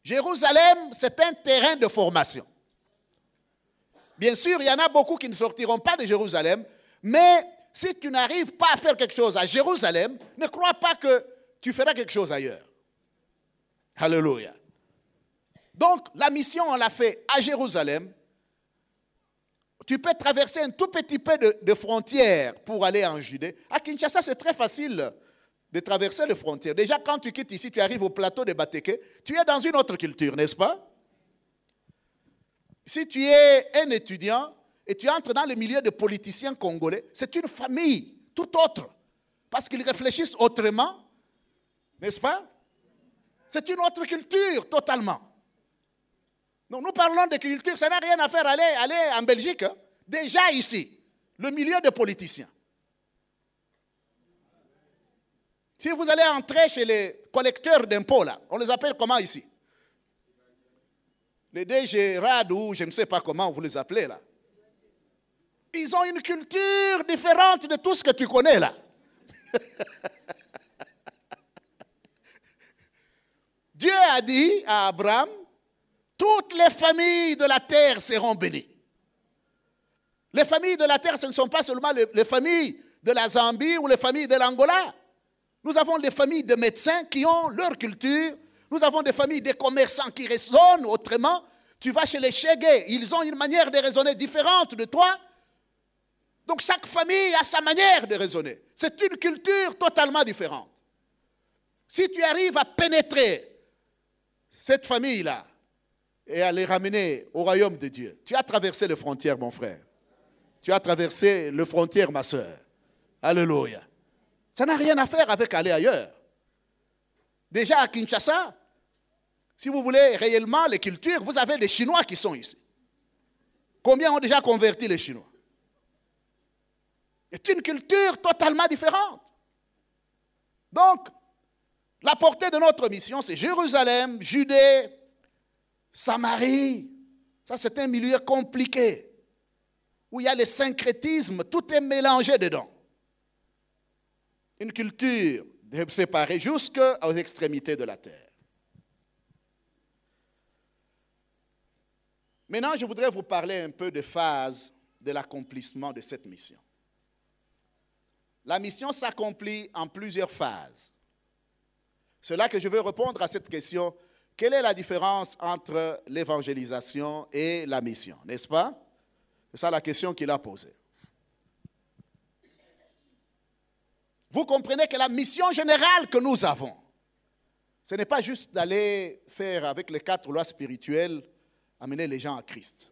Jérusalem, c'est un terrain de formation. Bien sûr, il y en a beaucoup qui ne sortiront pas de Jérusalem, mais si tu n'arrives pas à faire quelque chose à Jérusalem, ne crois pas que tu feras quelque chose ailleurs. Alléluia. Donc, la mission, on l'a fait à Jérusalem. Tu peux traverser un tout petit peu de frontières pour aller en Judée. À Kinshasa, c'est très facile de traverser les frontières. Déjà, quand tu quittes ici, tu arrives au plateau de Bateke, tu es dans une autre culture, n'est-ce pas? Si tu es un étudiant et tu entres dans le milieu des politiciens congolais, c'est une famille tout autre. Parce qu'ils réfléchissent autrement, n'est-ce pas? C'est une autre culture, totalement. Donc nous parlons de culture, ça n'a rien à faire aller en Belgique. Hein. Déjà ici, le milieu des politiciens. Si vous allez entrer chez les collecteurs d'impôts, là, on les appelle comment ici? Les DG, RAD ou je ne sais pas comment vous les appelez là. Ils ont une culture différente de tout ce que tu connais là. Dieu a dit à Abraham, toutes les familles de la terre seront bénies. Les familles de la terre, ce ne sont pas seulement les familles de la Zambie ou les familles de l'Angola. Nous avons des familles de médecins qui ont leur culture. Nous avons des familles de commerçants qui raisonnent autrement. Tu vas chez les Chégués, ils ont une manière de raisonner différente de toi. Donc chaque famille a sa manière de raisonner. C'est une culture totalement différente. Si tu arrives à pénétrer cette famille-là et à les ramener au royaume de Dieu, tu as traversé les frontières, mon frère. Tu as traversé les frontières, ma soeur. Alléluia. Ça n'a rien à faire avec aller ailleurs. Déjà à Kinshasa, si vous voulez réellement les cultures, vous avez les Chinois qui sont ici. Combien ont déjà converti les Chinois? C'est une culture totalement différente. Donc, la portée de notre mission, c'est Jérusalem, Judée, Samarie. Ça, c'est un milieu compliqué, où il y a le syncrétisme, tout est mélangé dedans. Une culture séparée jusqu'aux extrémités de la terre. Maintenant, je voudrais vous parler un peu des phases de l'accomplissement de cette mission. La mission s'accomplit en plusieurs phases. C'est là que je veux répondre à cette question. Quelle est la différence entre l'évangélisation et la mission, n'est-ce pas? C'est ça la question qu'il a posée. Vous comprenez que la mission générale que nous avons, ce n'est pas juste d'aller faire avec les 4 lois spirituelles, amener les gens à Christ.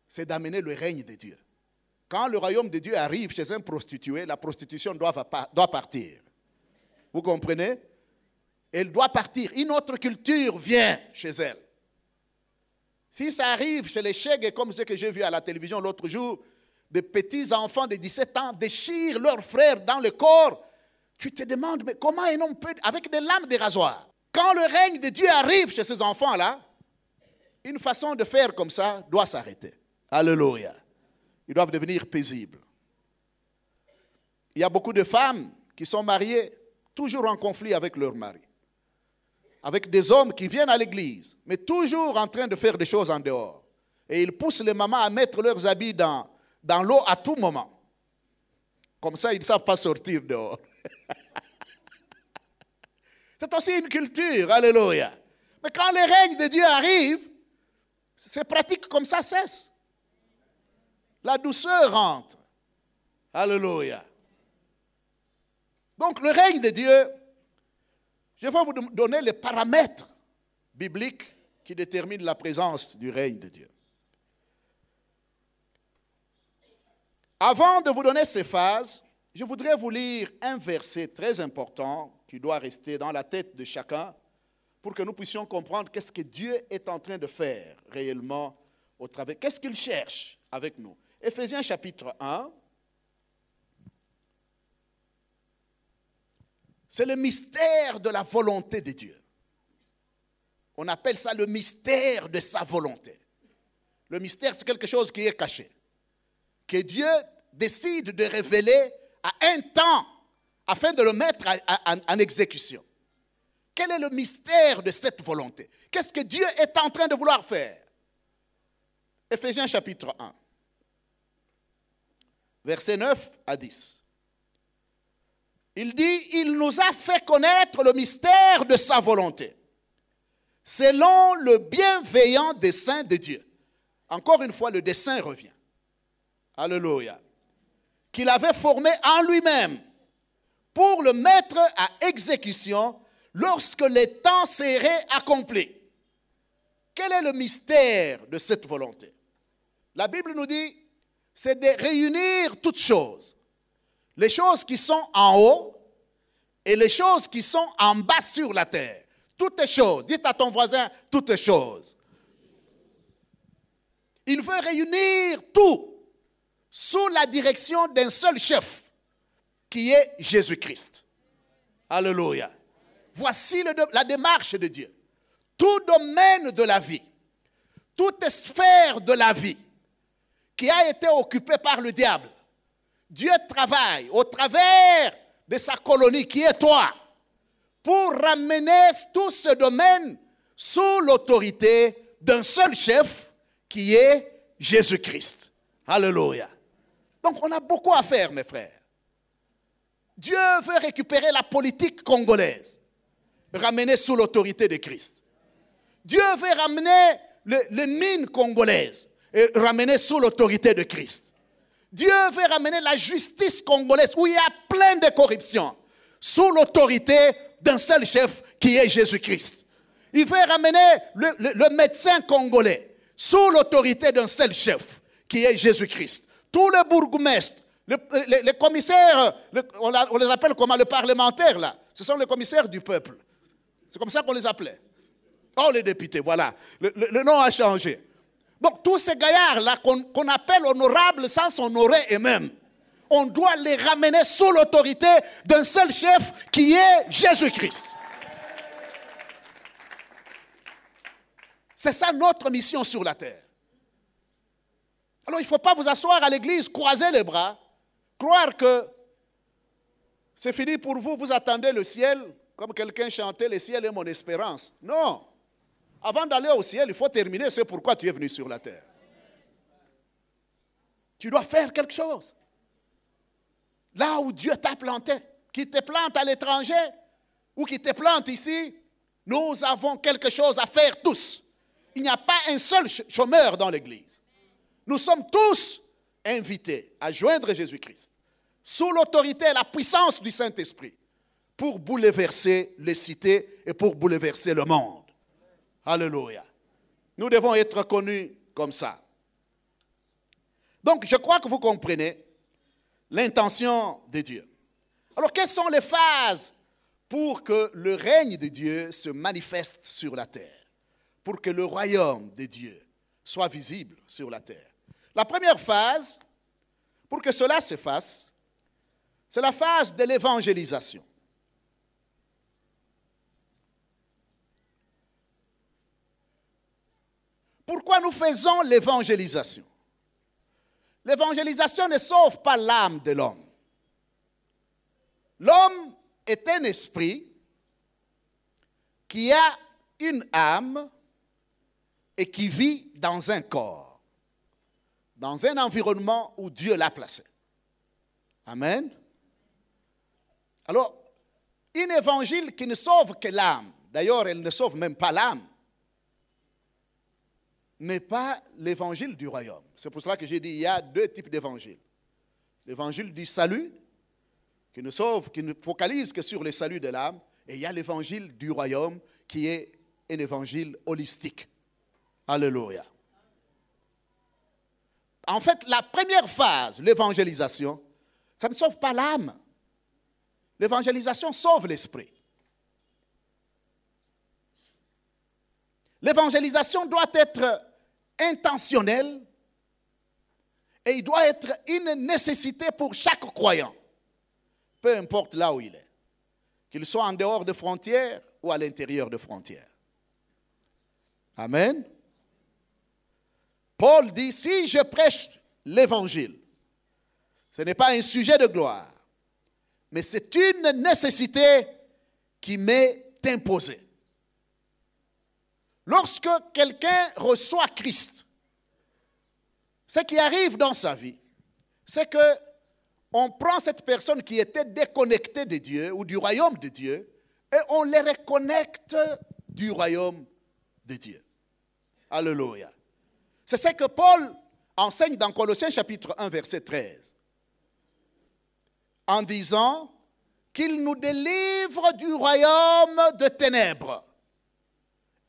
C'est d'amener le règne de Dieu. Quand le royaume de Dieu arrive chez un prostitué, la prostitution doit partir. Vous comprenez? Elle doit partir. Une autre culture vient chez elle. Si ça arrive chez les Chégues, comme ce que j'ai vu à la télévision l'autre jour, des petits enfants de 17 ans déchirent leurs frères dans le corps, tu te demandes, mais comment un homme peut, avec des lames de rasoir? Quand le règne de Dieu arrive chez ces enfants-là, une façon de faire comme ça doit s'arrêter. Alléluia. Ils doivent devenir paisibles. Il y a beaucoup de femmes qui sont mariées, toujours en conflit avec leur mari. Avec des hommes qui viennent à l'église, mais toujours en train de faire des choses en dehors. Et ils poussent les mamans à mettre leurs habits dans l'eau à tout moment. Comme ça, ils ne savent pas sortir dehors. C'est aussi une culture, alléluia. Mais quand le règne de Dieu arrive, ces pratiques comme ça cessent. La douceur rentre. Alléluia. Donc le règne de Dieu, je vais vous donner les paramètres bibliques qui déterminent la présence du règne de Dieu. Avant de vous donner ces phases, je voudrais vous lire un verset très important qui doit rester dans la tête de chacun pour que nous puissions comprendre qu'est-ce que Dieu est en train de faire réellement au travers. Qu'est-ce qu'il cherche avec nous? Éphésiens chapitre 1. C'est le mystère de la volonté de Dieu. On appelle ça le mystère de sa volonté. Le mystère, c'est quelque chose qui est caché, que Dieu décide de révéler à un temps afin de le mettre en exécution. Quel est le mystère de cette volonté? Qu'est-ce que Dieu est en train de vouloir faire? Éphésiens chapitre 1, versets 9 à 10. Il dit, il nous a fait connaître le mystère de sa volonté, selon le bienveillant dessein de Dieu. Encore une fois, le dessein revient. Alléluia. Qu'il avait formé en lui-même pour le mettre à exécution lorsque les temps seraient accomplis. Quel est le mystère de cette volonté? La Bible nous dit, c'est de réunir toutes choses. Les choses qui sont en haut et les choses qui sont en bas sur la terre. Toutes choses. Dites à ton voisin, toutes choses. Il veut réunir tout sous la direction d'un seul chef, qui est Jésus-Christ. Alléluia. Voici la démarche de Dieu. Tout domaine de la vie, toute sphère de la vie qui a été occupée par le diable, Dieu travaille au travers de sa colonie qui est toi pour ramener tout ce domaine sous l'autorité d'un seul chef qui est Jésus-Christ. Alléluia. Donc on a beaucoup à faire, mes frères. Dieu veut récupérer la politique congolaise, ramener sous l'autorité de Christ. Dieu veut ramener les mines congolaises et ramener sous l'autorité de Christ. Dieu veut ramener la justice congolaise où il y a plein de corruption sous l'autorité d'un seul chef qui est Jésus-Christ. Il veut ramener le médecin congolais sous l'autorité d'un seul chef qui est Jésus-Christ. Tous les bourgmestres, les commissaires, on les appelle comment? Les parlementaires là, ce sont les commissaires du peuple. C'est comme ça qu'on les appelait. Oh, les députés, voilà. Le nom a changé. Donc, tous ces gaillards-là qu'on appelle honorables sans s'honorer eux-mêmes, on doit les ramener sous l'autorité d'un seul chef qui est Jésus-Christ. C'est ça notre mission sur la terre. Alors, il ne faut pas vous asseoir à l'église, croiser les bras, croire que c'est fini pour vous, vous attendez le ciel, comme quelqu'un chantait, le ciel est mon espérance. Non. Avant d'aller au ciel, il faut terminer ce pourquoi tu es venu sur la terre. Tu dois faire quelque chose. Là où Dieu t'a planté, qu'il te plante à l'étranger ou qu'il te plante ici, nous avons quelque chose à faire tous. Il n'y a pas un seul chômeur dans l'église. Nous sommes tous invités à joindre Jésus-Christ sous l'autorité et la puissance du Saint-Esprit pour bouleverser les cités et pour bouleverser le monde. Alléluia. Nous devons être connus comme ça. Donc, je crois que vous comprenez l'intention de Dieu. Alors, quelles sont les phases pour que le règne de Dieu se manifeste sur la terre? Pour que le royaume de Dieu soit visible sur la terre. La première phase, pour que cela se fasse, c'est la phase de l'évangélisation. Pourquoi nous faisons l'évangélisation? L'évangélisation ne sauve pas l'âme de l'homme. L'homme est un esprit qui a une âme et qui vit dans un corps, dans un environnement où Dieu l'a placé. Amen. Alors, un évangile qui ne sauve que l'âme, d'ailleurs, elle ne sauve même pas l'âme, n'est pas l'évangile du royaume. C'est pour cela que j'ai dit qu'il y a deux types d'évangiles. L'évangile du salut, qui ne sauve, qui ne focalise que sur le salut de l'âme, et il y a l'évangile du royaume, qui est un évangile holistique. Alléluia. En fait, la première phase, l'évangélisation, ça ne sauve pas l'âme. L'évangélisation sauve l'esprit. L'évangélisation doit être intentionnelle et il doit être une nécessité pour chaque croyant, peu importe là où il est, qu'il soit en dehors des frontières ou à l'intérieur des frontières. Amen. Paul dit, si je prêche l'évangile, ce n'est pas un sujet de gloire, mais c'est une nécessité qui m'est imposée. Lorsque quelqu'un reçoit Christ, ce qui arrive dans sa vie, c'est qu'on prend cette personne qui était déconnectée de Dieu ou du royaume de Dieu et on les reconnecte du royaume de Dieu. Alléluia. C'est ce que Paul enseigne dans Colossiens chapitre 1, verset 13, en disant qu'il nous délivre du royaume de ténèbres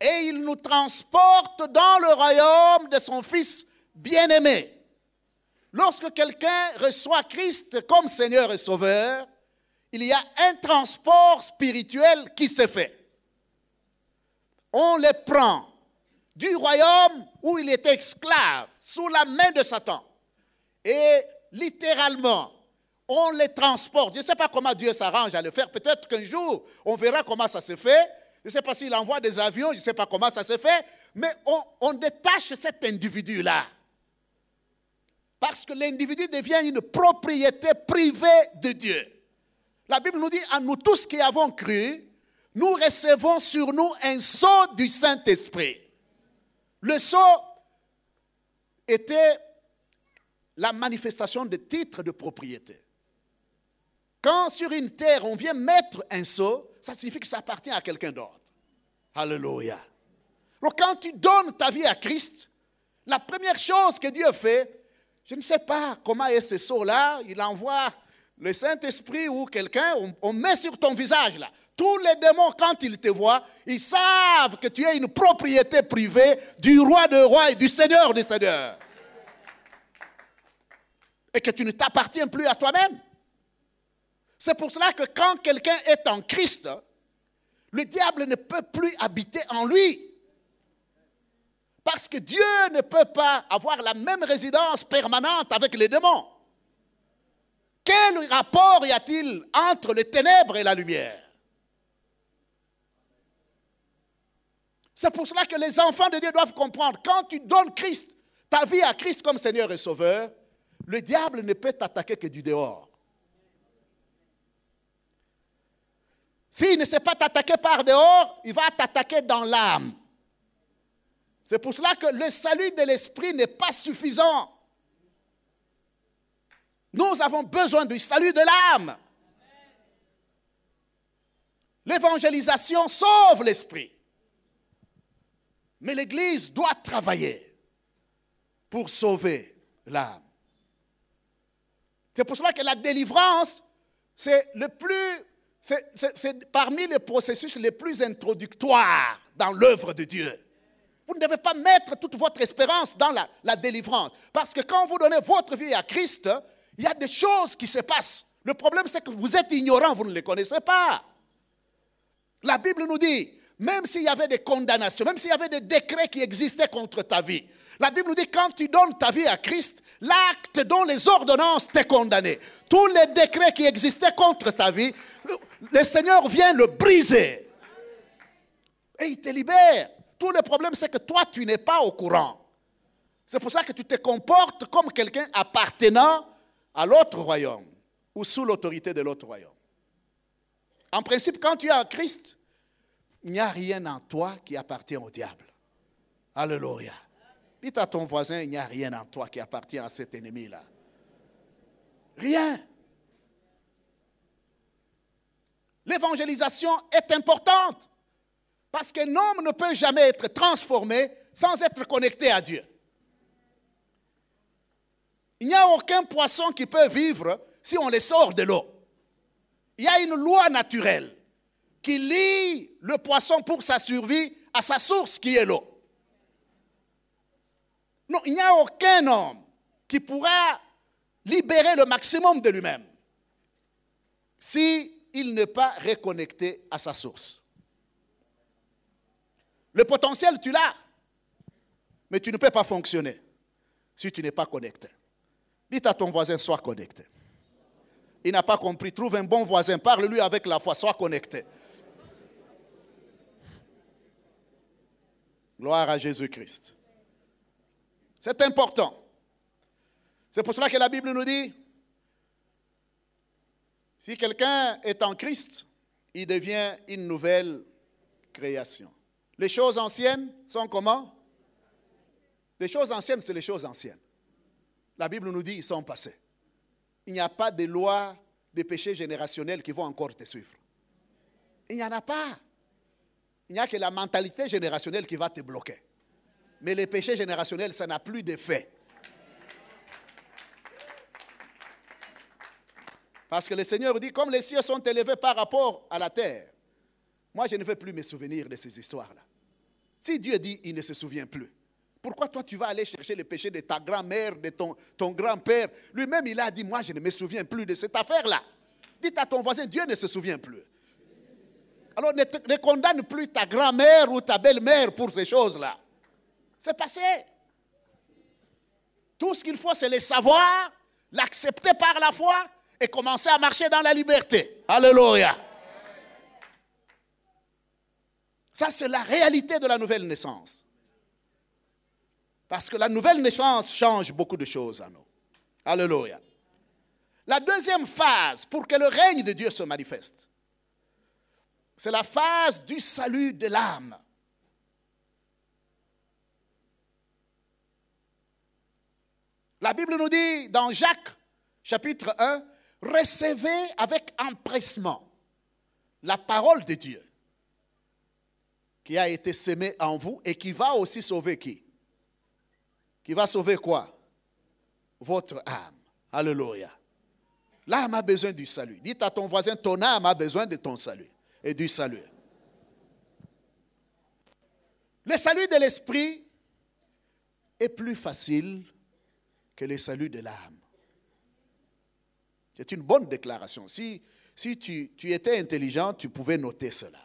et il nous transporte dans le royaume de son Fils bien-aimé. Lorsque quelqu'un reçoit Christ comme Seigneur et Sauveur, il y a un transport spirituel qui se fait. on les prend du royaume où il était esclave, sous la main de Satan. Et littéralement, on les transporte. Je ne sais pas comment Dieu s'arrange à le faire. Peut-être qu'un jour, on verra comment ça se fait. Je ne sais pas s'il envoie des avions, je ne sais pas comment ça se fait. Mais on détache cet individu-là. Parce que l'individu devient une propriété privée de Dieu. La Bible nous dit, à nous tous qui avons cru, nous recevons sur nous un sceau du Saint-Esprit. Le sceau était la manifestation de titres de propriété. Quand sur une terre on vient mettre un sceau, ça signifie que ça appartient à quelqu'un d'autre. Alléluia. Alors quand tu donnes ta vie à Christ, la première chose que Dieu fait, je ne sais pas comment est ce sceau-là, il envoie le Saint-Esprit ou quelqu'un, on met sur ton visage là. Tous les démons, quand ils te voient, ils savent que tu es une propriété privée du roi des rois et du Seigneur des seigneurs. Et que tu ne t'appartiens plus à toi-même. C'est pour cela que quand quelqu'un est en Christ, le diable ne peut plus habiter en lui. Parce que Dieu ne peut pas avoir la même résidence permanente avec les démons. Quel rapport y a-t-il entre les ténèbres et la lumière? C'est pour cela que les enfants de Dieu doivent comprendre, quand tu donnes Christ, ta vie à Christ comme Seigneur et Sauveur, le diable ne peut t'attaquer que du dehors. S'il ne sait pas t'attaquer par dehors, il va t'attaquer dans l'âme. C'est pour cela que le salut de l'esprit n'est pas suffisant. Nous avons besoin du salut de l'âme. L'évangélisation sauve l'esprit. Mais l'Église doit travailler pour sauver l'âme. C'est pour cela que la délivrance, c'est parmi les processus les plus introductoires dans l'œuvre de Dieu. Vous ne devez pas mettre toute votre espérance dans la délivrance. Parce que quand vous donnez votre vie à Christ, il y a des choses qui se passent. Le problème, c'est que vous êtes ignorant, vous ne les connaissez pas. La Bible nous dit, même s'il y avait des condamnations, même s'il y avait des décrets qui existaient contre ta vie, la Bible nous dit, quand tu donnes ta vie à Christ, l'acte dont les ordonnances t'est condamné. Tous les décrets qui existaient contre ta vie, le Seigneur vient le briser. Et il te libère. Tout le problème, c'est que toi, tu n'es pas au courant. C'est pour ça que tu te comportes comme quelqu'un appartenant à l'autre royaume ou sous l'autorité de l'autre royaume. En principe, quand tu es en Christ, il n'y a rien en toi qui appartient au diable. Alléluia. Dites à ton voisin, il n'y a rien en toi qui appartient à cet ennemi-là. Rien. L'évangélisation est importante. Parce qu'un homme ne peut jamais être transformé sans être connecté à Dieu. Il n'y a aucun poisson qui peut vivre si on les sort de l'eau. Il y a une loi naturelle qui lie le poisson pour sa survie à sa source qui est l'eau. Non, il n'y a aucun homme qui pourra libérer le maximum de lui-même s'il n'est pas reconnecté à sa source. Le potentiel, tu l'as, mais tu ne peux pas fonctionner si tu n'es pas connecté. Dites à ton voisin, sois connecté. Il n'a pas compris, trouve un bon voisin, parle-lui avec la foi, sois connecté. Gloire à Jésus-Christ. C'est important. C'est pour cela que la Bible nous dit, si quelqu'un est en Christ, il devient une nouvelle création. Les choses anciennes sont comment? Les choses anciennes, c'est les choses anciennes. La Bible nous dit, ils sont passés. Il n'y a pas de loi de péché générationnel qui vont encore te suivre. Il n'y en a pas. Il n'y a que la mentalité générationnelle qui va te bloquer. Mais les péchés générationnels, ça n'a plus d'effet. Parce que le Seigneur dit, comme les cieux sont élevés par rapport à la terre, moi je ne veux plus me souvenir de ces histoires-là. Si Dieu dit, il ne se souvient plus, pourquoi toi tu vas aller chercher les péchés de ta grand-mère, de ton grand-père? Lui-même il a dit, moi je ne me souviens plus de cette affaire-là. Dites à ton voisin, Dieu ne se souvient plus. Alors ne condamne plus ta grand-mère ou ta belle-mère pour ces choses-là. C'est passé. Tout ce qu'il faut, c'est le savoir, l'accepter par la foi et commencer à marcher dans la liberté. Alléluia. Ça, c'est la réalité de la nouvelle naissance. Parce que la nouvelle naissance change beaucoup de choses à nous. Alléluia. La deuxième phase pour que le règne de Dieu se manifeste, c'est la phase du salut de l'âme. La Bible nous dit dans Jacques, chapitre 1, « Recevez avec empressement la parole de Dieu qui a été sémée en vous et qui va aussi sauver qui? Qui va sauver quoi? Votre âme. » Alléluia. L'âme a besoin du salut. Dites à ton voisin, ton âme a besoin de ton salut et du salut. Le salut de l'esprit est plus facile que le salut de l'âme. C'est une bonne déclaration. Si tu étais intelligent, tu pouvais noter cela.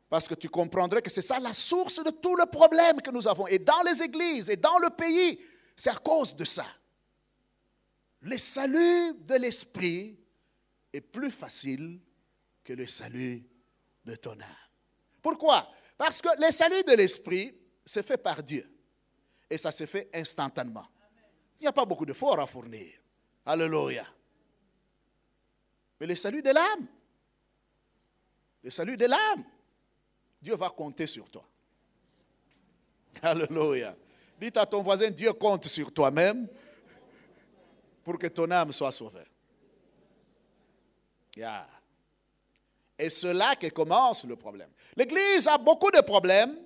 Parce que tu comprendrais que c'est ça la source de tout le problème que nous avons. Et dans les églises et dans le pays, c'est à cause de ça. Le salut de l'esprit est plus facile que le salut de ton âme. Pourquoi? Parce que le salut de l'esprit se fait par Dieu. Et ça se fait instantanément. Il n'y a pas beaucoup d'efforts à fournir. Alléluia. Mais le salut de l'âme, Dieu va compter sur toi. Alléluia. Dites à ton voisin, Dieu compte sur toi-même pour que ton âme soit sauvée. Yeah. Et c'est là que commence le problème. L'Église a beaucoup de problèmes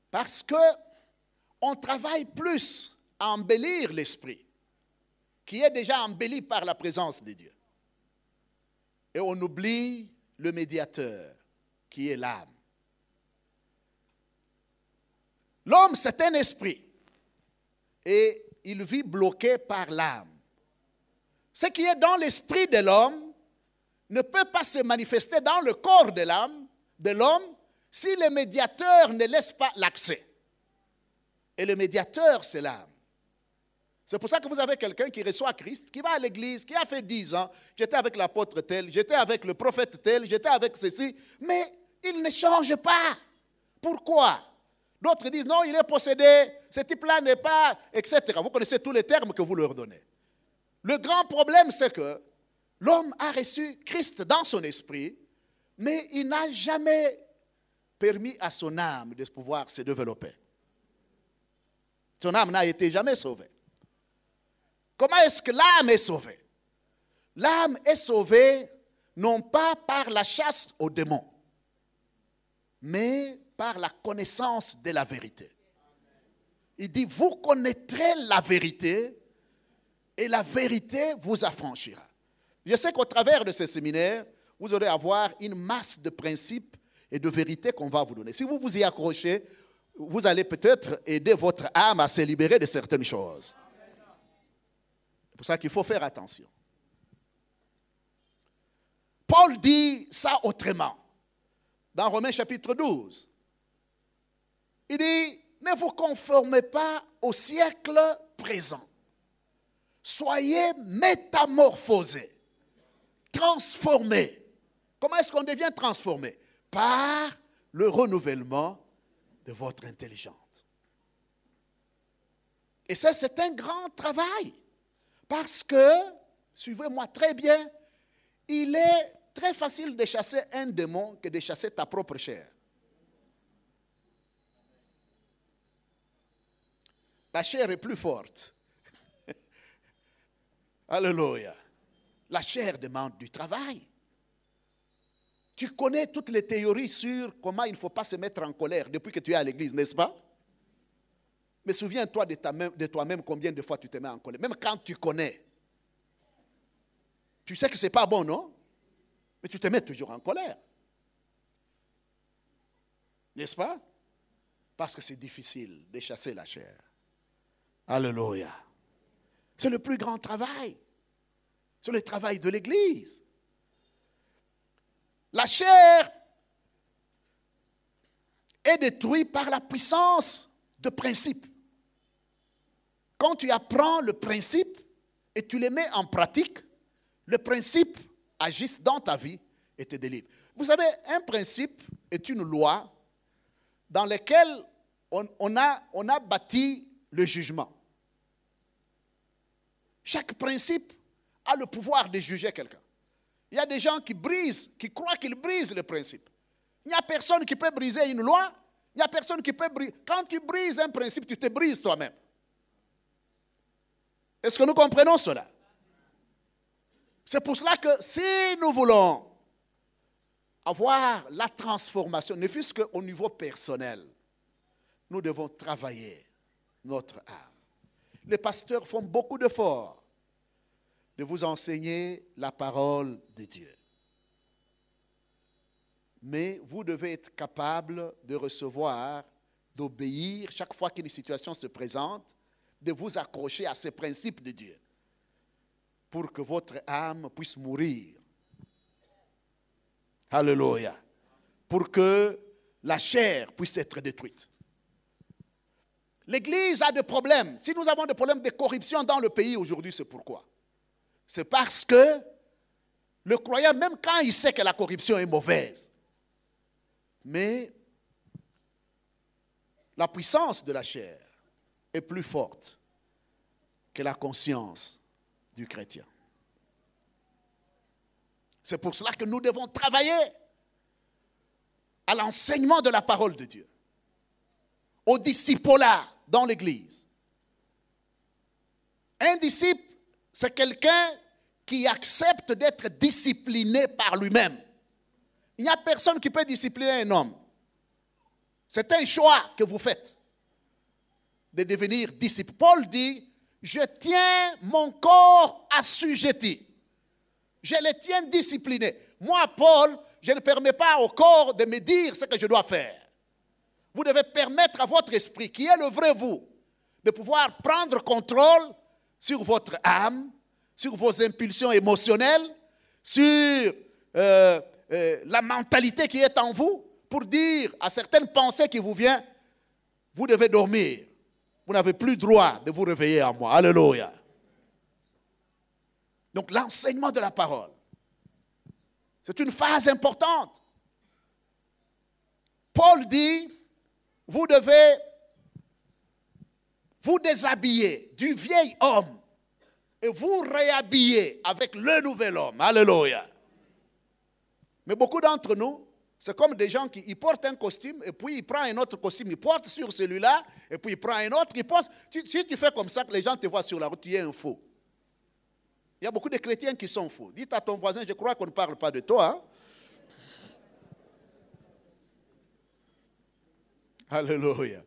parce qu'on travaille plus à embellir l'esprit, qui est déjà embelli par la présence de Dieu. Et on oublie le médiateur, qui est l'âme. L'homme, c'est un esprit. Et il vit bloqué par l'âme. Ce qui est dans l'esprit de l'homme ne peut pas se manifester dans le corps de l'homme, si le médiateur ne laisse pas l'accès. Et le médiateur, c'est l'âme. C'est pour ça que vous avez quelqu'un qui reçoit Christ, qui va à l'église, qui a fait 10 ans, j'étais avec l'apôtre tel, j'étais avec le prophète tel, j'étais avec ceci, mais il ne change pas. Pourquoi? D'autres disent, non, il est possédé, ce type-là n'est pas, etc. Vous connaissez tous les termes que vous leur donnez. Le grand problème, c'est que l'homme a reçu Christ dans son esprit, mais il n'a jamais permis à son âme de pouvoir se développer. Son âme n'a été jamais sauvée. Comment est-ce que l'âme est sauvée? L'âme est sauvée non pas par la chasse aux démons, mais par la connaissance de la vérité. Il dit, vous connaîtrez la vérité et la vérité vous affranchira. Je sais qu'au travers de ce séminaire, vous allez avoir une masse de principes et de vérités qu'on va vous donner. Si vous vous y accrochez, vous allez peut-être aider votre âme à se libérer de certaines choses. C'est pour ça qu'il faut faire attention. Paul dit ça autrement. Dans Romains chapitre 12, il dit, ne vous conformez pas au siècle présent. Soyez métamorphosés, transformés. Comment est-ce qu'on devient transformé? Par le renouvellement de votre intelligence. Et ça, c'est un grand travail. Parce que, suivez-moi très bien, il est très facile de chasser un démon que de chasser ta propre chair. La chair est plus forte. Alléluia. La chair demande du travail. Tu connais toutes les théories sur comment il ne faut pas se mettre en colère depuis que tu es à l'église, n'est-ce pas? Mais souviens-toi de toi-même combien de fois tu te mets en colère. Même quand tu connais. Tu sais que ce n'est pas bon, non? Mais tu te mets toujours en colère. N'est-ce pas? Parce que c'est difficile de chasser la chair. Alléluia. C'est le plus grand travail. C'est le travail de l'Église. La chair est détruite par la puissance de principe. Quand tu apprends le principe et tu le mets en pratique, le principe agisse dans ta vie et te délivre. Vous savez, un principe est une loi dans laquelle on a bâti le jugement. Chaque principe a le pouvoir de juger quelqu'un. Il y a des gens qui croient qu'ils brisent le principe. Il n'y a personne qui peut briser une loi. Il n'y a personne qui peut briser. Quand tu brises un principe, tu te brises toi-même. Est-ce que nous comprenons cela? C'est pour cela que si nous voulons avoir la transformation, ne fût-ce qu'au niveau personnel, nous devons travailler notre âme. Les pasteurs font beaucoup d'efforts de vous enseigner la parole de Dieu. Mais vous devez être capable de recevoir, d'obéir chaque fois qu'une situation se présente, de vous accrocher à ces principes de Dieu pour que votre âme puisse mourir. Alléluia. Pour que la chair puisse être détruite. L'Église a des problèmes. Si nous avons des problèmes de corruption dans le pays aujourd'hui, c'est pourquoi? C'est parce que le croyant, même quand il sait que la corruption est mauvaise, mais la puissance de la chair est plus forte que la conscience du chrétien. C'est pour cela que nous devons travailler à l'enseignement de la parole de Dieu, au discipulat dans l'Église. Un disciple, c'est quelqu'un qui accepte d'être discipliné par lui-même. Il n'y a personne qui peut discipliner un homme. C'est un choix que vous faites de devenir disciple. Paul dit, je tiens mon corps assujetti. Je le tiens discipliné. Moi, Paul, je ne permets pas au corps de me dire ce que je dois faire. Vous devez permettre à votre esprit, qui est le vrai vous, de pouvoir prendre contrôle sur votre âme, sur vos impulsions émotionnelles, sur la mentalité qui est en vous, pour dire à certaines pensées qui vous viennent, vous devez dormir. Vous n'avez plus droit de vous réveiller à moi. Alléluia. Donc l'enseignement de la parole, c'est une phase importante. Paul dit, vous devez vous déshabiller du vieil homme et vous réhabiller avec le nouvel homme. Alléluia. Mais beaucoup d'entre nous, c'est comme des gens qui portent un costume et puis ils prennent un autre costume, ils portent sur celui-là et puis ils prennent un autre, ils portent. Si tu fais comme ça, que les gens te voient sur la route, tu es un faux. Il y a beaucoup de chrétiens qui sont faux. Dites à ton voisin, je crois qu'on ne parle pas de toi. Hein? Alléluia.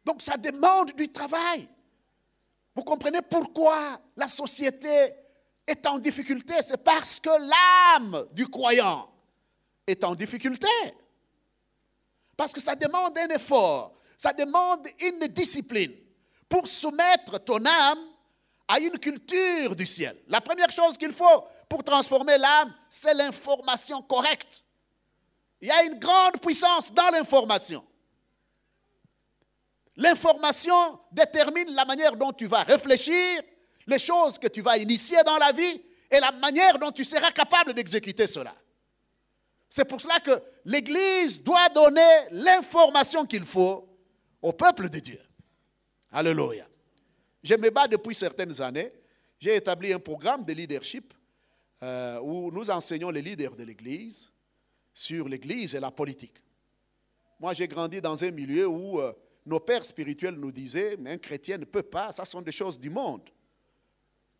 Donc ça demande du travail. Vous comprenez pourquoi la société est en difficulté? C'est parce que l'âme du croyant est en difficulté. Parce que ça demande un effort, ça demande une discipline pour soumettre ton âme à une culture du ciel. La première chose qu'il faut pour transformer l'âme, c'est l'information correcte. Il y a une grande puissance dans l'information. L'information détermine la manière dont tu vas réfléchir, les choses que tu vas initier dans la vie et la manière dont tu seras capable d'exécuter cela. C'est pour cela que l'Église doit donner l'information qu'il faut au peuple de Dieu. Alléluia. Je me bats depuis certaines années. J'ai établi un programme de leadership où nous enseignons les leaders de l'Église sur l'Église et la politique. Moi, j'ai grandi dans un milieu où nos pères spirituels nous disaient, mais un chrétien ne peut pas, ça sont des choses du monde.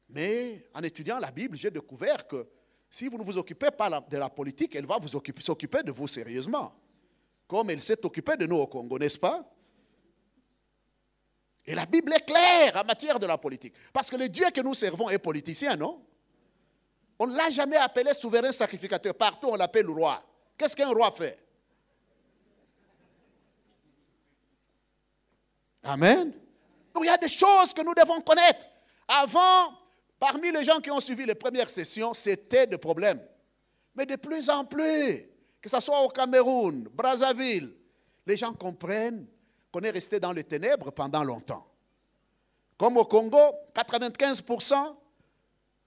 Mais en étudiant la Bible, j'ai découvert que si vous ne vous occupez pas de la politique, elle va s'occuper de vous sérieusement. Comme elle s'est occupée de nous au Congo, n'est-ce pas? Et la Bible est claire en matière de la politique. Parce que le Dieu que nous servons est politicien, non? On ne l'a jamais appelé souverain sacrificateur. Partout, on l'appelle roi. Qu'est-ce qu'un roi fait? Amen. Donc il y a des choses que nous devons connaître. Avant, parmi les gens qui ont suivi les premières sessions, c'était des problèmes. Mais de plus en plus, que ce soit au Cameroun, Brazzaville, les gens comprennent qu'on est resté dans les ténèbres pendant longtemps. Comme au Congo, 95%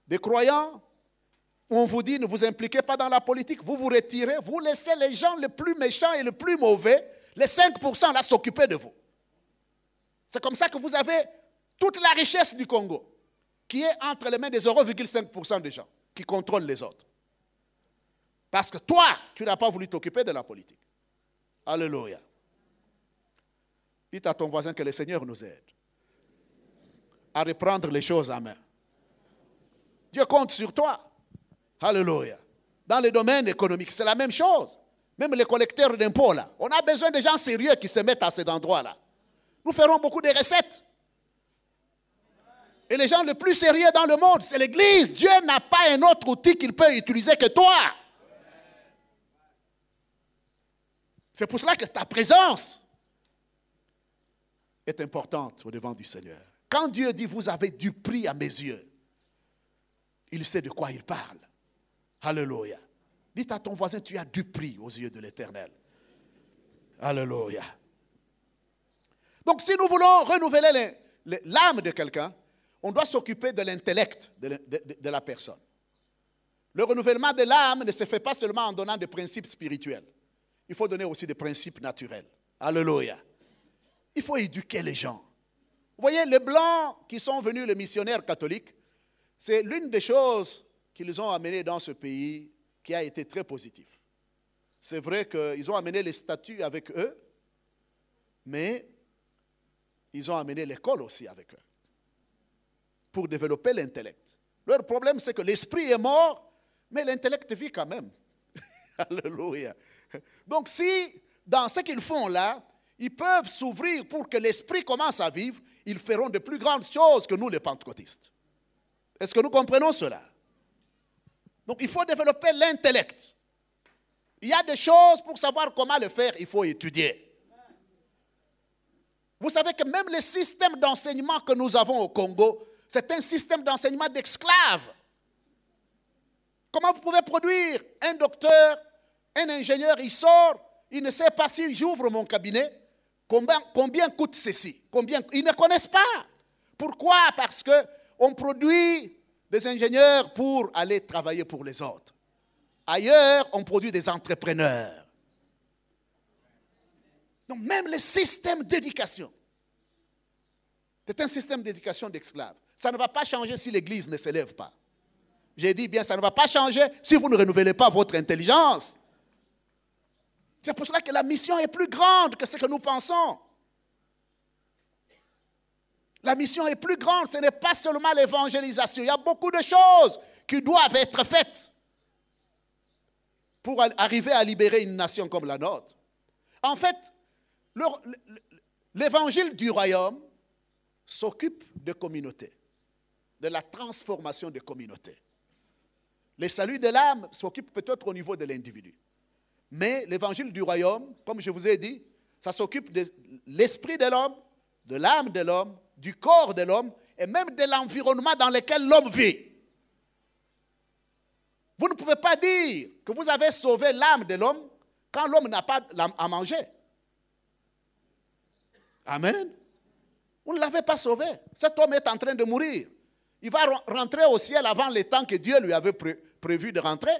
des croyants, on vous dit ne vous impliquez pas dans la politique, vous vous retirez, vous laissez les gens les plus méchants et les plus mauvais, les 5% là, s'occuper de vous. C'est comme ça que vous avez toute la richesse du Congo, qui est entre les mains des 0,5% des gens qui contrôlent les autres. Parce que toi, tu n'as pas voulu t'occuper de la politique. Alléluia. Dites à ton voisin que le Seigneur nous aide à reprendre les choses en main. Dieu compte sur toi. Alléluia. Dans les domaines économiques, c'est la même chose. Même les collecteurs d'impôts, là. On a besoin de gens sérieux qui se mettent à cet endroit-là. Nous ferons beaucoup de recettes. Et les gens les plus sérieux dans le monde, c'est l'Église. Dieu n'a pas un autre outil qu'il peut utiliser que toi. C'est pour cela que ta présence est importante au devant du Seigneur. Quand Dieu dit « vous avez du prix à mes yeux », il sait de quoi il parle. Alléluia. Dites à ton voisin, tu as du prix aux yeux de l'Éternel. Alléluia. Donc si nous voulons renouveler l'âme de quelqu'un, on doit s'occuper de l'intellect de la personne. Le renouvellement de l'âme ne se fait pas seulement en donnant des principes spirituels. Il faut donner aussi des principes naturels. Alléluia. Il faut éduquer les gens. Vous voyez, les Blancs qui sont venus, les missionnaires catholiques, c'est l'une des choses qu'ils ont amenées dans ce pays qui a été très positive. C'est vrai qu'ils ont amené les statuts avec eux, mais ils ont amené l'école aussi avec eux pour développer l'intellect. Leur problème, c'est que l'esprit est mort, mais l'intellect vit quand même. Alléluia. Donc si, dans ce qu'ils font là, ils peuvent s'ouvrir pour que l'esprit commence à vivre, ils feront de plus grandes choses que nous, les pentecôtistes. Est-ce que nous comprenons cela? Donc il faut développer l'intellect. Il y a des choses, pour savoir comment le faire, il faut étudier. Vous savez que même le système d'enseignement que nous avons au Congo, c'est un système d'enseignement d'esclaves. Comment vous pouvez produire un docteur, un ingénieur, il sort, il ne sait pas si j'ouvre mon cabinet, combien coûte ceci? Ils ne connaissent pas. Pourquoi? Parce qu'on produit des ingénieurs pour aller travailler pour les autres. Ailleurs, on produit des entrepreneurs. Donc même le système d'éducation, c'est un système d'éducation d'esclaves. Ça ne va pas changer si l'Église ne s'élève pas. J'ai dit bien, ça ne va pas changer si vous ne renouvelez pas votre intelligence. C'est pour cela que la mission est plus grande que ce que nous pensons. La mission est plus grande, ce n'est pas seulement l'évangélisation. Il y a beaucoup de choses qui doivent être faites pour arriver à libérer une nation comme la nôtre. En fait, l'évangile du royaume s'occupe de communautés, de la transformation des communautés. Le salut de l'âme s'occupe peut-être au niveau de l'individu. Mais l'évangile du royaume, comme je vous ai dit, ça s'occupe de l'esprit de l'homme, de l'âme de l'homme, du corps de l'homme et même de l'environnement dans lequel l'homme vit. Vous ne pouvez pas dire que vous avez sauvé l'âme de l'homme quand l'homme n'a pas à manger. Amen. Vous ne l'avez pas sauvé. Cet homme est en train de mourir. Il va rentrer au ciel avant le temps que Dieu lui avait prévu de rentrer.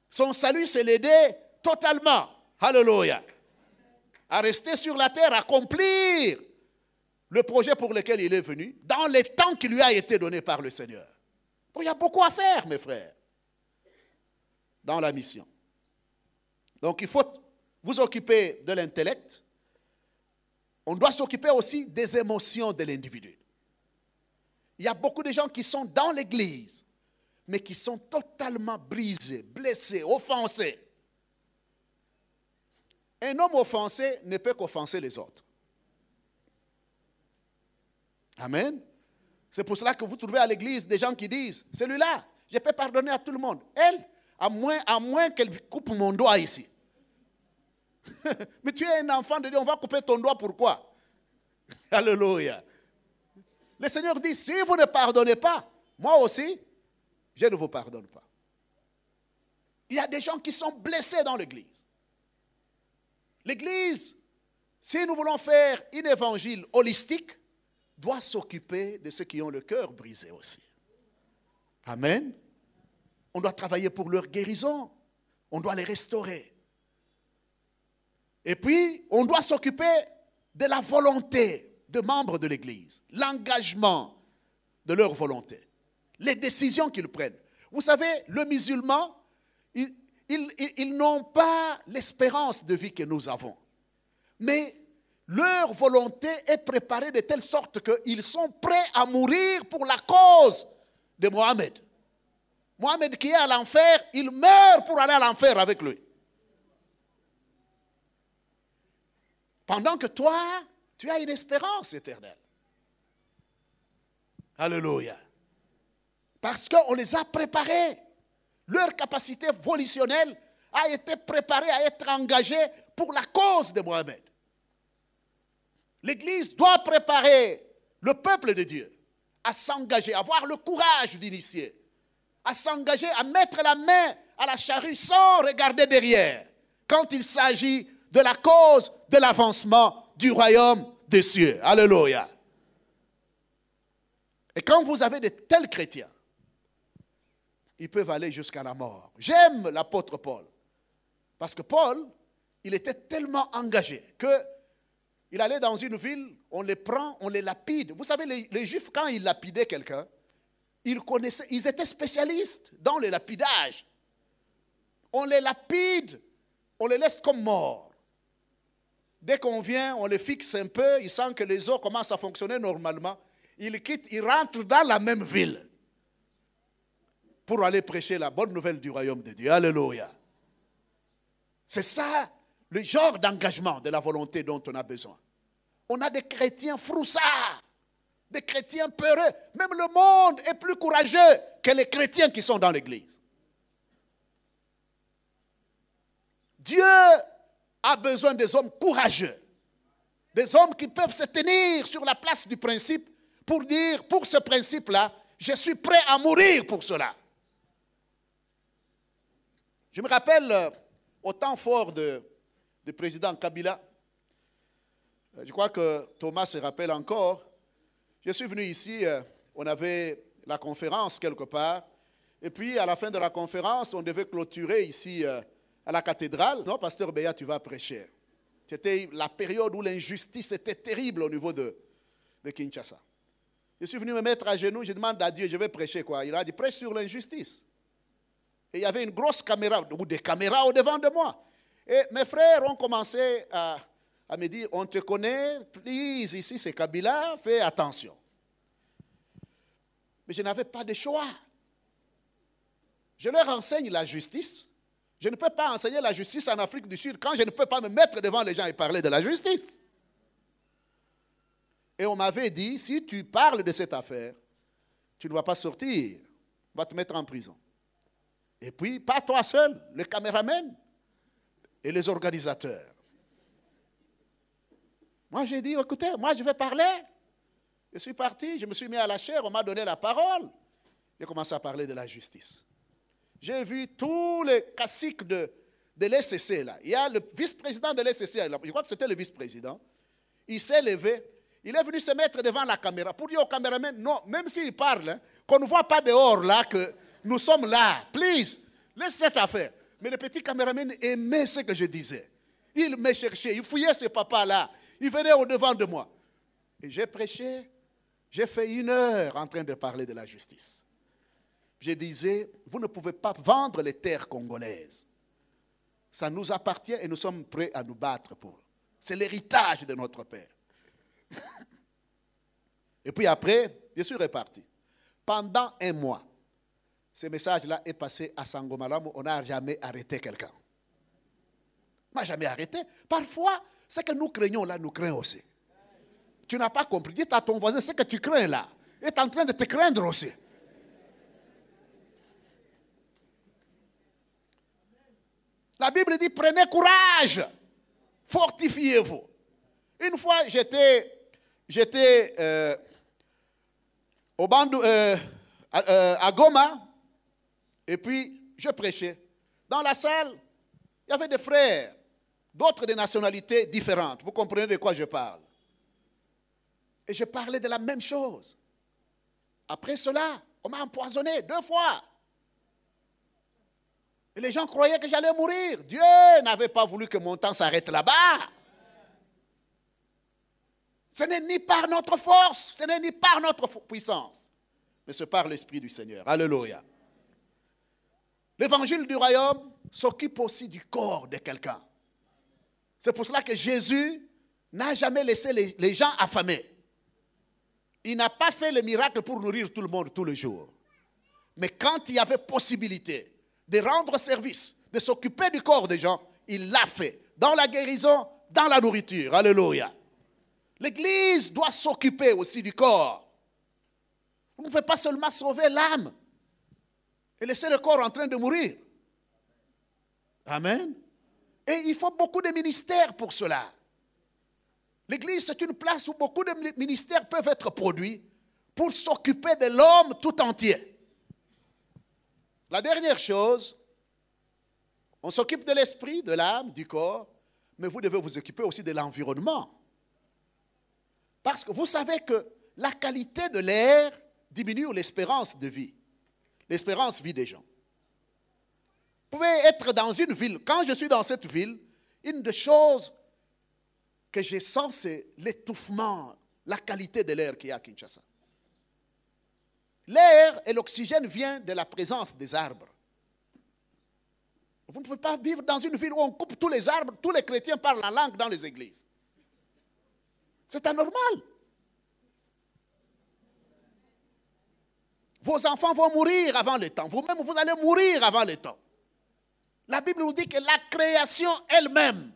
Son salut, c'est l'aider totalement. Alléluia. À rester sur la terre, à accomplir le projet pour lequel il est venu, dans les temps qui lui a été donné par le Seigneur. Donc, il y a beaucoup à faire, mes frères, dans la mission. Donc, il faut vous occuper de l'intellect. On doit s'occuper aussi des émotions de l'individu. Il y a beaucoup de gens qui sont dans l'Église, mais qui sont totalement brisés, blessés, offensés. Un homme offensé ne peut qu'offenser les autres. Amen. C'est pour cela que vous trouvez à l'église des gens qui disent, celui-là, je peux pardonner à tout le monde. Elle, à moins qu'elle coupe mon doigt ici. Mais tu es un enfant de Dieu, on va couper ton doigt, pourquoi? Alléluia. Le Seigneur dit, si vous ne pardonnez pas, moi aussi, je ne vous pardonne pas. Il y a des gens qui sont blessés dans l'église. L'église, si nous voulons faire un évangile holistique, doit s'occuper de ceux qui ont le cœur brisé aussi. Amen. On doit travailler pour leur guérison. On doit les restaurer. Et puis, on doit s'occuper de la volonté des membres de l'église, l'engagement de leur volonté, les décisions qu'ils prennent. Vous savez, le musulman, ils n'ont pas l'espérance de vie que nous avons. Mais leur volonté est préparée de telle sorte qu'ils sont prêts à mourir pour la cause de Mohammed. Mohammed qui est à l'enfer, il meurt pour aller à l'enfer avec lui. Pendant que toi, tu as une espérance éternelle. Alléluia. Parce qu'on les a préparés. Leur capacité volutionnelle a été préparée à être engagée pour la cause de Mohammed. L'Église doit préparer le peuple de Dieu à s'engager, à avoir le courage d'initier, à s'engager, à mettre la main à la charrue sans regarder derrière, quand il s'agit de la cause de l'avancement du royaume des cieux. Alléluia. Et quand vous avez de tels chrétiens, ils peuvent aller jusqu'à la mort. J'aime l'apôtre Paul, parce que Paul, il était tellement engagé qu'il allait dans une ville, on les prend, on les lapide. Vous savez, les Juifs, quand ils lapidaient quelqu'un, ils étaient spécialistes dans le lapidage. On les lapide, on les laisse comme morts. Dès qu'on vient, on les fixe un peu, ils sentent que les os commencent à fonctionner normalement. Ils quittent, ils rentrent dans la même ville pour aller prêcher la bonne nouvelle du royaume de Dieu. Alléluia. C'est ça, le genre d'engagement de la volonté dont on a besoin. On a des chrétiens froussards, des chrétiens peureux. Même le monde est plus courageux que les chrétiens qui sont dans l'église. Dieu a besoin des hommes courageux, des hommes qui peuvent se tenir sur la place du principe pour dire, pour ce principe-là, je suis prêt à mourir pour cela. Je me rappelle au temps fort du président Kabila, je crois que Thomas se rappelle encore, je suis venu ici, on avait la conférence quelque part, et puis à la fin de la conférence, on devait clôturer ici à la cathédrale. Non, pasteur Béa, tu vas prêcher. C'était la période où l'injustice était terrible au niveau de Kinshasa. Je suis venu me mettre à genoux, je demande à Dieu, je vais prêcher quoi? Il a dit, prêche sur l'injustice. Et il y avait une grosse caméra, ou des caméras au devant de moi. Et mes frères ont commencé à me dire, on te connaît, please, ici c'est Kabila, fais attention. Mais je n'avais pas de choix. Je leur enseigne la justice. Je ne peux pas enseigner la justice en Afrique du Sud quand je ne peux pas me mettre devant les gens et parler de la justice. Et on m'avait dit, si tu parles de cette affaire, tu ne vas pas sortir, on va te mettre en prison. Et puis, pas toi seul, le caméraman et les organisateurs. Moi, j'ai dit, écoutez, moi, je vais parler. Je suis parti, je me suis mis à la chaire, on m'a donné la parole. J'ai commencé à parler de la justice. J'ai vu tous les caciques de l'SCC, là. Il y a le vice-président de l'SCC, je crois que c'était le vice-président. Il s'est levé, il est venu se mettre devant la caméra pour dire au caméraman, non, même s'il parle, hein, qu'on ne voit pas dehors, là, que nous sommes là. Please, laisse cette affaire. Mais le petit caméraman aimait ce que je disais. Il me cherchait, il fouillait ce papa-là. Il venait au-devant de moi. Et j'ai prêché, j'ai fait 1 heure en train de parler de la justice. Je disais, vous ne pouvez pas vendre les terres congolaises. Ça nous appartient et nous sommes prêts à nous battre pour. C'est l'héritage de notre père. Et puis après, je suis reparti. Pendant 1 mois, ce message-là est passé à Sangomalamu. On n'a jamais arrêté quelqu'un. On n'a jamais arrêté. Parfois, ce que nous craignons là, nous craignons aussi. Tu n'as pas compris. Dis à ton voisin, ce que tu crains là est en train de te craindre aussi. La Bible dit, prenez courage, fortifiez-vous. Une fois, j'étais à Goma, et puis je prêchais dans la salle, il y avait des frères, d'autres des nationalités différentes. Vous comprenez de quoi je parle? Et je parlais de la même chose. Après cela, on m'a empoisonné 2 fois. Et les gens croyaient que j'allais mourir. Dieu n'avait pas voulu que mon temps s'arrête là-bas. Ce n'est ni par notre force, ce n'est ni par notre puissance, mais c'est par l'Esprit du Seigneur. Alléluia. L'évangile du royaume s'occupe aussi du corps de quelqu'un. C'est pour cela que Jésus n'a jamais laissé les gens affamés. Il n'a pas fait le miracle pour nourrir tout le monde tous les jours. Mais quand il y avait possibilité de rendre service, de s'occuper du corps des gens, il l'a fait. Dans la guérison, dans la nourriture. Alléluia. L'Église doit s'occuper aussi du corps. Vous ne pouvez pas seulement sauver l'âme et laisser le corps en train de mourir. Amen. Et il faut beaucoup de ministères pour cela. L'Église, c'est une place où beaucoup de ministères peuvent être produits pour s'occuper de l'homme tout entier. La dernière chose, on s'occupe de l'esprit, de l'âme, du corps, mais vous devez vous occuper aussi de l'environnement. Parce que vous savez que la qualité de l'air diminue l'espérance de vie, l'espérance de vie des gens. Vous pouvez être dans une ville. Quand je suis dans cette ville, une des choses que je sens, c'est l'étouffement, la qualité de l'air qu'il y a à Kinshasa. L'air et l'oxygène viennent de la présence des arbres. Vous ne pouvez pas vivre dans une ville où on coupe tous les arbres, tous les chrétiens parlent la langue dans les églises. C'est anormal. Vos enfants vont mourir avant le temps. Vous-même, vous allez mourir avant le temps. La Bible nous dit que la création elle-même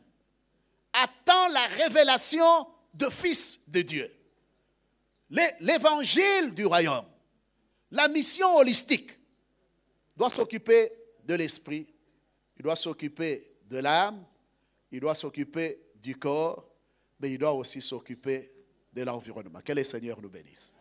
attend la révélation de Fils de Dieu. L'évangile du royaume, la mission holistique, doit s'occuper de l'esprit, il doit s'occuper de l'âme, il doit s'occuper du corps, mais il doit aussi s'occuper de l'environnement. Que le Seigneur nous bénisse.